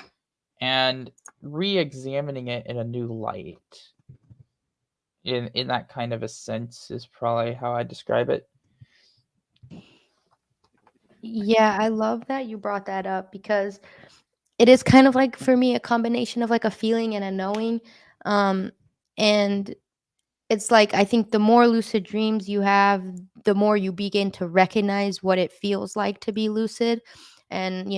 and re-examining it in a new light. In that kind of a sense is probably how I describe it. Yeah, I love that you brought that up because it is kind of like for me a combination of like a feeling and a knowing. And it's like I think the more lucid dreams you have, the more you begin to recognize what it feels like to be lucid, and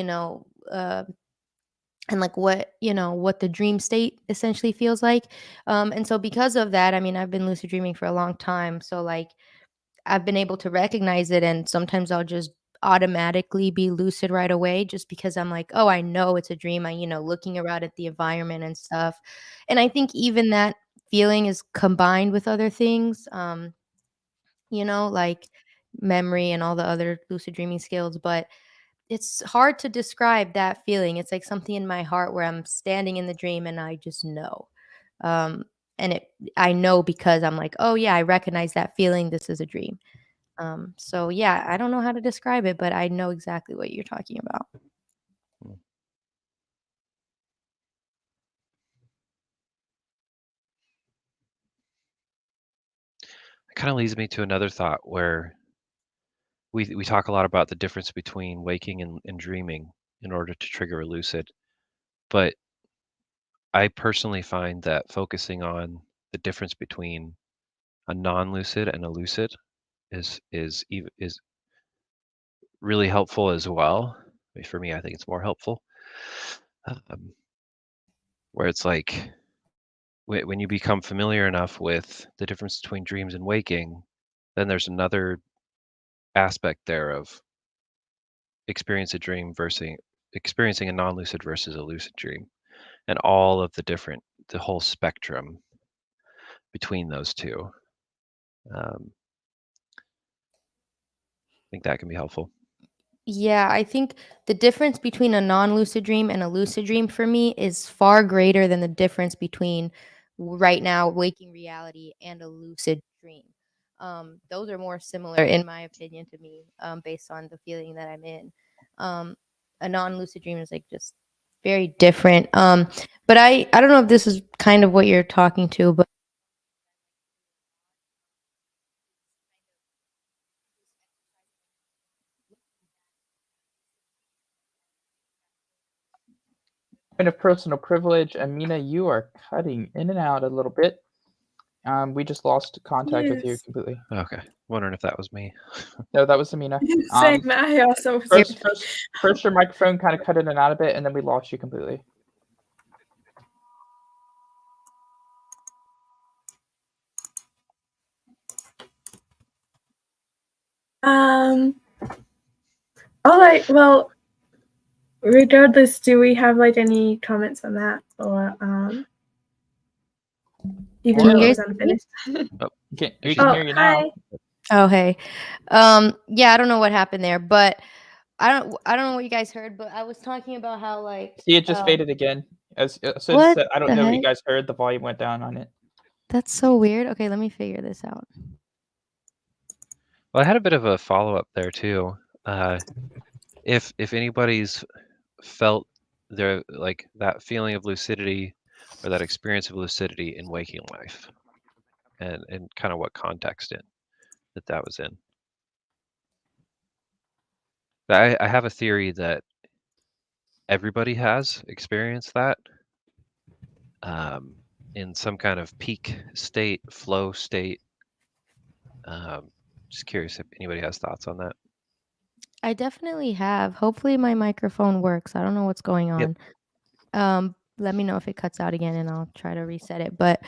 and like what the dream state essentially feels like. And so because of that, I mean, I've been lucid dreaming for a long time, so like I've been able to recognize it, and sometimes I'll just automatically be lucid right away just because I'm like, oh, I know it's a dream. Looking around at the environment and stuff. And I think even that feeling is combined with other things, like memory and all the other lucid dreaming skills. But it's hard to describe that feeling. It's like something in my heart where I'm standing in the dream and I just know. Um, and I know because I'm like, oh, yeah, I recognize that feeling. This is a dream. So yeah, I don't know how to describe it, but I know exactly what you're talking about. It kind of leads me to another thought where we talk a lot about the difference between waking and dreaming in order to trigger a lucid. But I personally find that focusing on the difference between a non-lucid and a lucid is really helpful as well. I mean, for me, I think it's more helpful. Where it's like when you become familiar enough with the difference between dreams and waking, then there's another aspect there of experiencing a non-lucid versus a lucid dream, and all of the whole spectrum between those two. I think that can be helpful. Yeah, I think the difference between a non-lucid dream and a lucid dream for me is far greater than the difference between right now waking reality and a lucid dream. Those are more similar, in my opinion, to me, based on the feeling that I'm in. A non-lucid dream is like just very different. But I don't know if this is kind of what you're talking to, but Point of personal privilege, Amina, you are cutting in and out a little bit. We just lost contact with you Yes. completely. Okay, wondering if that was me. No, that was Amina. Same. I also was First, your microphone kind of cut in and out a bit, and then we lost you completely. All right. Well, regardless, do we have like any comments on that, or even Can though you it was guys unfinished? We can hear you now. Hi. Oh, hey. Yeah, I don't know what happened there, but I don't know what you guys heard, but I was talking about how like See, it just faded again. As soon What as I don't the know what you heck? guys heard. The volume went down on it. That's so weird. Okay, let me figure this out. Well, I had a bit of a follow-up there too. If anybody's felt their like that feeling of lucidity or that experience of lucidity in waking life, and kind of what context that was in. But I have a theory that everybody has experienced that in some kind of peak state, flow state. Just curious if anybody has thoughts on that. I definitely have. Hopefully my microphone works. I don't know what's going Yep. on. Let me know if it cuts out again and I'll try to reset it. But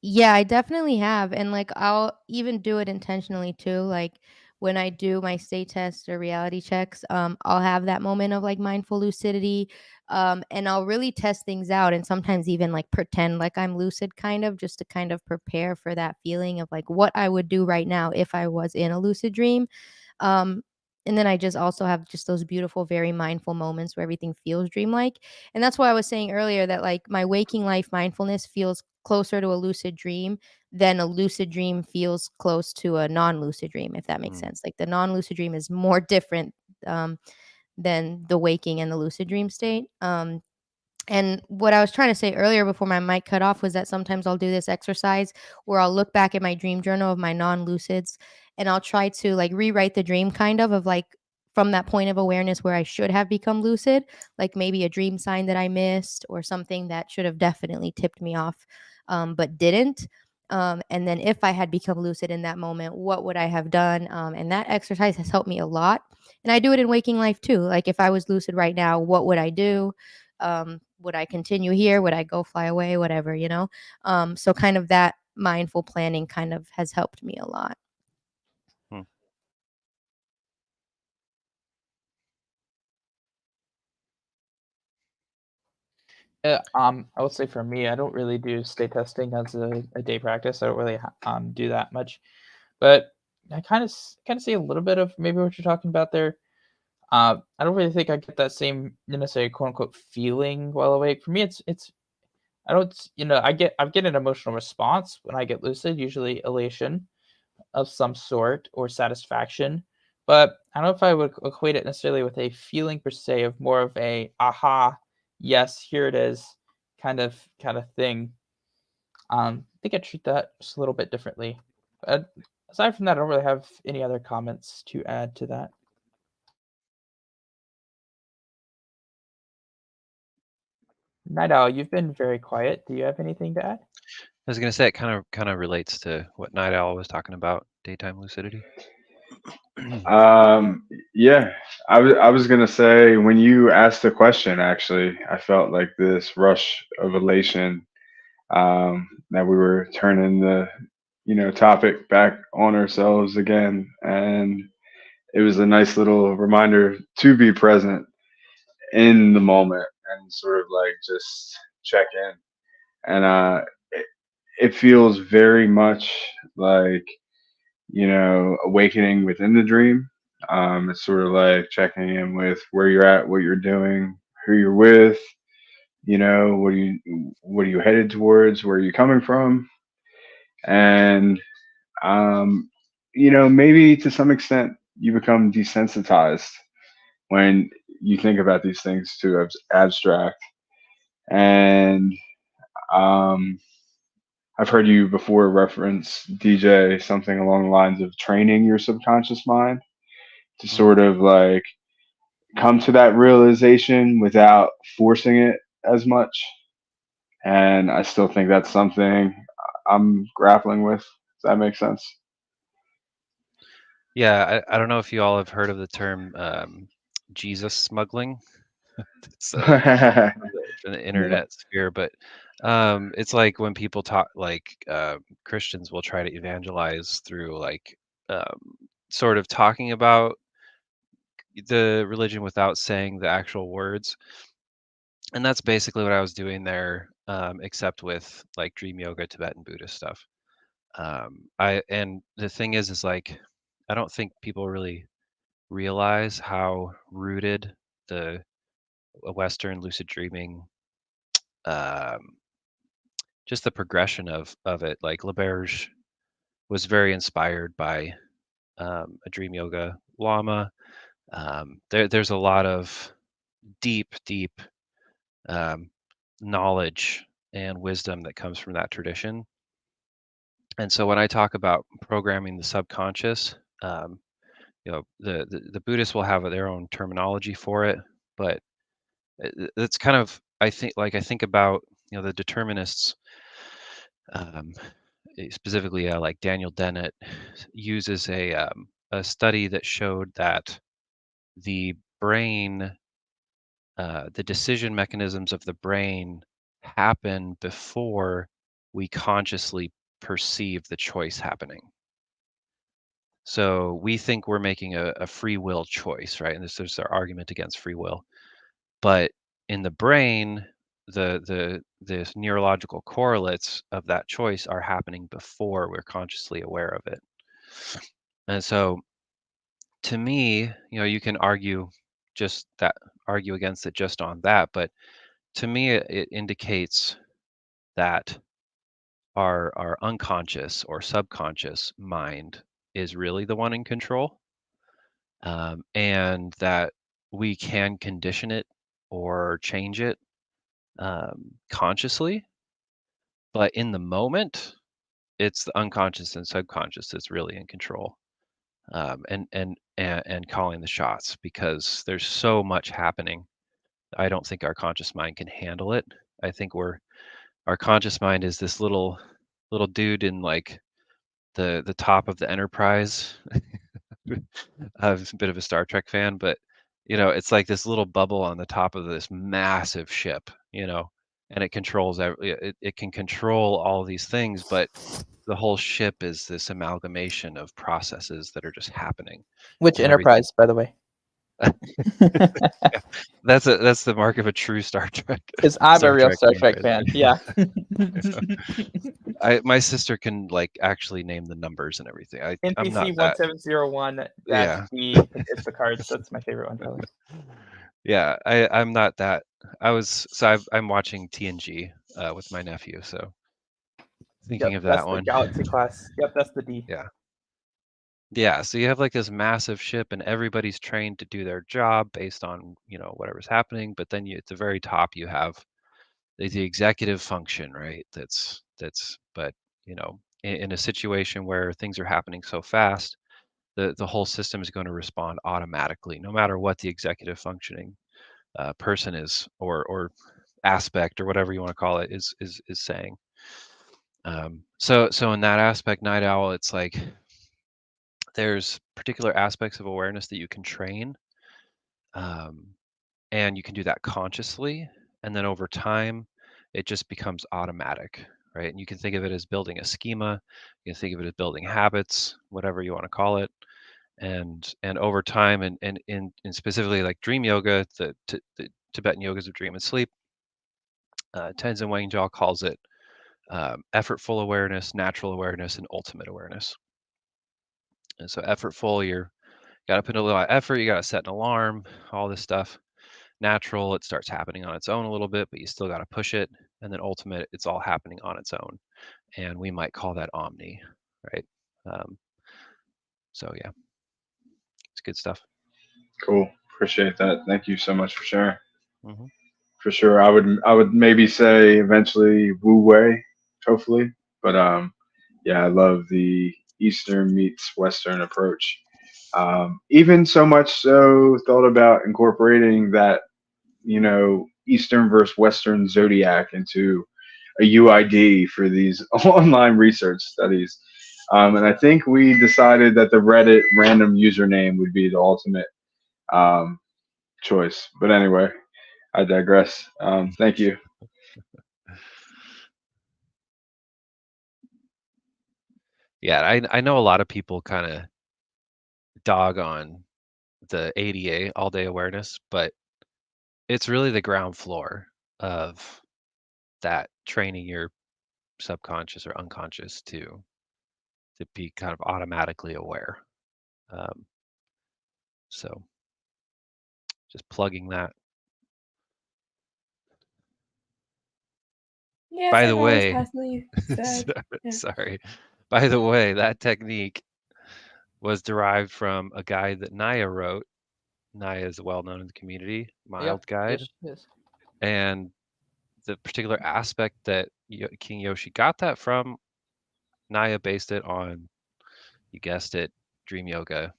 yeah, I definitely have. And like I'll even do it intentionally too. Like when I do my state tests or reality checks, I'll have that moment of like mindful lucidity. And I'll really test things out and sometimes even like pretend like I'm lucid kind of just to kind of prepare for that feeling of like what I would do right now if I was in a lucid dream. And then I just also have just those beautiful, very mindful moments where everything feels dreamlike. And that's why I was saying earlier that like my waking life mindfulness feels closer to a lucid dream than a lucid dream feels close to a non-lucid dream, if that makes sense. Like the non-lucid dream is more different than the waking and the lucid dream state. And what I was trying to say earlier before my mic cut off was that sometimes I'll do this exercise where I'll look back at my dream journal of my non-lucids, and I'll try to like rewrite the dream kind of like from that point of awareness where I should have become lucid, like maybe a dream sign that I missed or something that should have definitely tipped me off, but didn't. And then if I had become lucid in that moment, what would I have done? And that exercise has helped me a lot. And I do it in waking life too. Like if I was lucid right now, what would I do? Would I continue here? Would I go fly away? Whatever, you know? So kind of that mindful planning kind of has helped me a lot. I would say for me, I don't really do state testing as a day practice. I don't really do that much, but I kind of see a little bit of maybe what you're talking about there. I don't really think I get that same necessarily quote unquote feeling while awake. For me, it's I don't I get an emotional response when I get lucid, usually elation of some sort or satisfaction. But I don't know if I would equate it necessarily with a feeling per se of more of a aha, yes, here it is kind of thing. I think I treat that just a little bit differently. But aside from that, I don't really have any other comments to add to that. Night Owl, you've been very quiet. Do you have anything to add? I was going to say it kind of relates to what Night Owl was talking about, daytime lucidity. Yeah, I was gonna say when you asked the question, actually, I felt like this rush of elation, that we were turning the topic back on ourselves again, and it was a nice little reminder to be present in the moment and sort of like just check in. And it feels very much like awakening within the dream. It's sort of like checking in with where you're at, what you're doing, who you're with. What are you headed towards? Where are you coming from? And maybe to some extent you become desensitized when you think about these things too abstract. And um, I've heard you before reference DJ something along the lines of training your subconscious mind to sort of like come to that realization without forcing it as much. And I still think that's something I'm grappling with. Does that make sense? Yeah, I don't know if you all have heard of the term Jesus smuggling. It's from the internet sphere, but it's like when people talk, like Christians will try to evangelize through like sort of talking about the religion without saying the actual words. And that's basically what I was doing there, except with like dream yoga, Tibetan Buddhist stuff. And the thing is like, I don't think people really realize how rooted the Western lucid dreaming, um, just the progression of it. Like LaBerge was very inspired by a dream yoga lama. There's a lot of deep knowledge and wisdom that comes from that tradition. And so when I talk about programming the subconscious, the Buddhists will have their own terminology for it, but it's kind of, I think about the determinists, specifically like Daniel Dennett uses a study that showed that the brain, the decision mechanisms of the brain happen before we consciously perceive the choice happening. So we think we're making a free will choice, right? And there's our argument against free will. But in the brain, the neurological correlates of that choice are happening before we're consciously aware of it. And so to me, you can argue against it just on that, but to me, it indicates that our unconscious or subconscious mind is really the one in control, and that we can condition it or change it consciously, but in the moment, it's the unconscious and subconscious that's really in control, and calling the shots, because there's so much happening. I don't think our conscious mind can handle it. I think our conscious mind is this little dude in like the top of the Enterprise. I'm a bit of a Star Trek fan, but it's like this little bubble on the top of this massive ship, and it controls it can control all these things, but the whole ship is this amalgamation of processes that are just happening. Which And everything. Enterprise, by the way? Yeah, that's the mark of a true Star Trek. Because I'm a real Star Trek fan. Yeah. My sister can like actually name the numbers and everything. I'm not NPC that. 1701 Yeah. -B. It's the cards. That's my favorite one, probably. Yeah, I'm not that. I'm watching TNG with my nephew, so thinking of that That's one. the Galaxy class. Yep, that's the D. Yeah, so you have like this massive ship and everybody's trained to do their job based on, whatever's happening, but then at the very top you have the executive function, right? But, in a situation where things are happening so fast, the whole system is going to respond automatically, no matter what the executive functioning person is, or aspect, or whatever you want to call it, is saying. So in that aspect, Night Owl, it's like there's particular aspects of awareness that you can train, and you can do that consciously, and then over time it just becomes automatic, right? And you can think of it as building a schema, you can think of it as building habits, whatever you want to call it. And over time, and specifically like dream yoga, the Tibetan yogas of dream and sleep, Tenzin Wangyal calls it effortful awareness, natural awareness, and ultimate awareness. And so effortful, you got to put a little effort, you got to set an alarm, all this stuff. Natural, it starts happening on its own a little bit, but you still got to push it. And then ultimate, it's all happening on its own. And we might call that omni, right? So yeah, it's good stuff. Cool. Appreciate that. Thank you so much for sharing. Mm-hmm. For sure, I would maybe say eventually Wu Wei, hopefully, but yeah, I love the Eastern meets Western approach. Even so much so, thought about incorporating that, Eastern versus Western zodiac into a UID for these online research studies. And I think we decided that the Reddit random username would be the ultimate choice. But anyway, I digress. Thank you. Yeah, I know a lot of people kind of dog on the ADA, all day awareness, but it's really the ground floor of that, training your subconscious or unconscious to be kind of automatically aware. So just plugging that. Yes, By I've the always way, personally said. Yeah. sorry. By the way, that technique was derived from a guide that Naya wrote. Naya is well known in the community, Mild Guide. Yes. And the particular aspect that King Yoshi got that from, Naya based it on, you guessed it, dream yoga.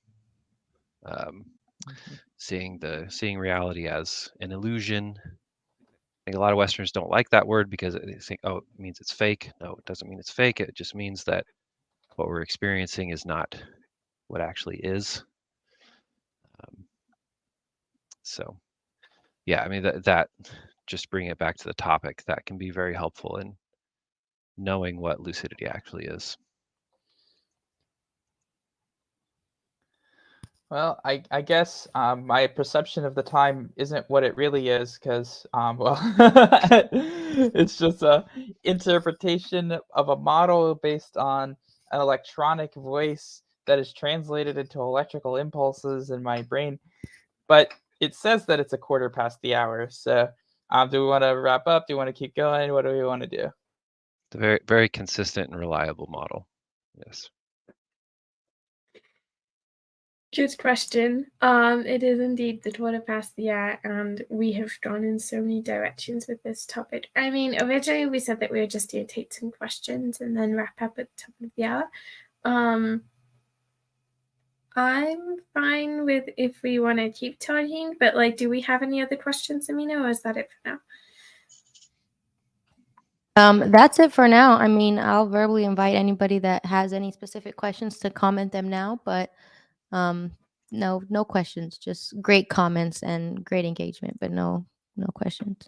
Seeing reality as an illusion. I think a lot of Westerners don't like that word because they think, oh, it means it's fake. No, it doesn't mean it's fake. It just means that what we're experiencing is not what actually is. So, yeah, I mean that just bring it back to the topic, that can be very helpful in knowing what lucidity actually is. Well, I guess my perception of the time isn't what it really is, because it's just a interpretation of a model based on an electronic voice that is translated into electrical impulses in my brain. But it says that it's a quarter past the hour. So do we want to wrap up? Do we want to keep going? What do we want to do? It's a very, very consistent and reliable model. Yes. Good question. It is indeed the quarter past the hour, and we have gone in so many directions with this topic. I mean, originally we said that we were just going to take some questions and then wrap up at the top of the hour. I'm fine with if we want to keep talking, but like, do we have any other questions, Amina, or is that it for now? That's it for now. I mean, I'll verbally invite anybody that has any specific questions to comment them now, but no questions, just great comments and great engagement, but no questions.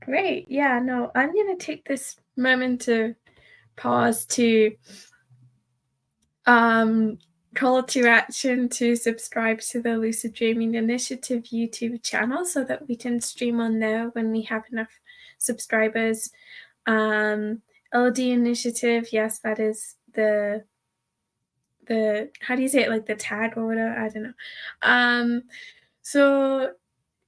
Great. Yeah, no, I'm going to take this moment to pause to call to action to subscribe to the Lucid Dreaming Initiative YouTube channel so that we can stream on there when we have enough subscribers. LD Initiative, yes, that is the how do you say it, like the tag or whatever? I don't know. So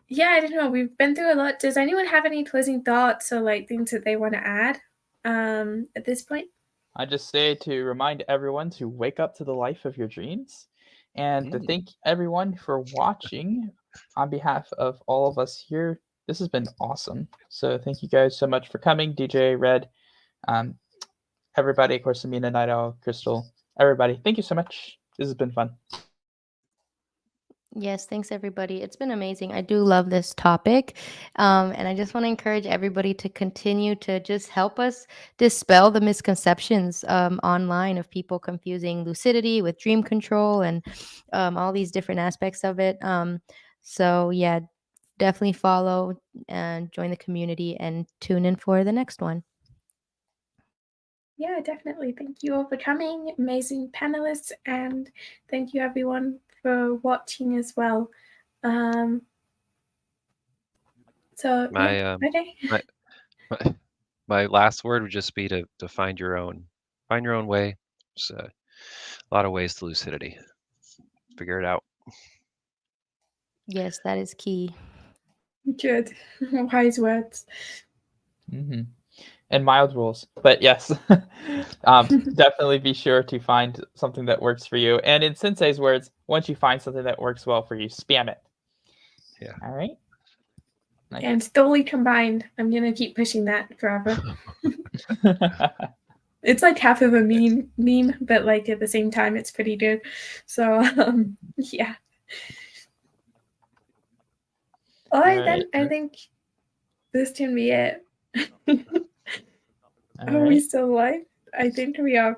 yeah, I don't know. We've been through a lot. Does anyone have any closing thoughts or like things that they want to add at this point? I just say to remind everyone to wake up to the life of your dreams, and to thank everyone for watching. On behalf of all of us here, this has been awesome. So thank you guys so much for coming, DJ, Red, everybody, of course, Amina, Night Owl, Crystal, everybody. Thank you so much. This has been fun. Yes, thanks everybody. It's been amazing. I do love this topic. And I just want to encourage everybody to continue to just help us dispel the misconceptions online of people confusing lucidity with dream control and all these different aspects of it. So yeah, definitely follow and join the community and tune in for the next one. Yeah, definitely. Thank you all for coming, amazing panelists, and thank you everyone for watching as well. So My okay. my last word would just be to find your own way. There's a lot of ways to lucidity. Figure it out. Yes, that is key. Good. Wise words. Mm-hmm. And mild rules, but yes, definitely be sure to find something that works for you. And in Sensei's words, once you find something that works well for you, spam it. Yeah. All right. Nice. And fully combined. I'm gonna keep pushing that forever. It's like half of a meme, but like at the same time, it's pretty good. So yeah. All right, then I think this can be it. Are we still live? I think we are.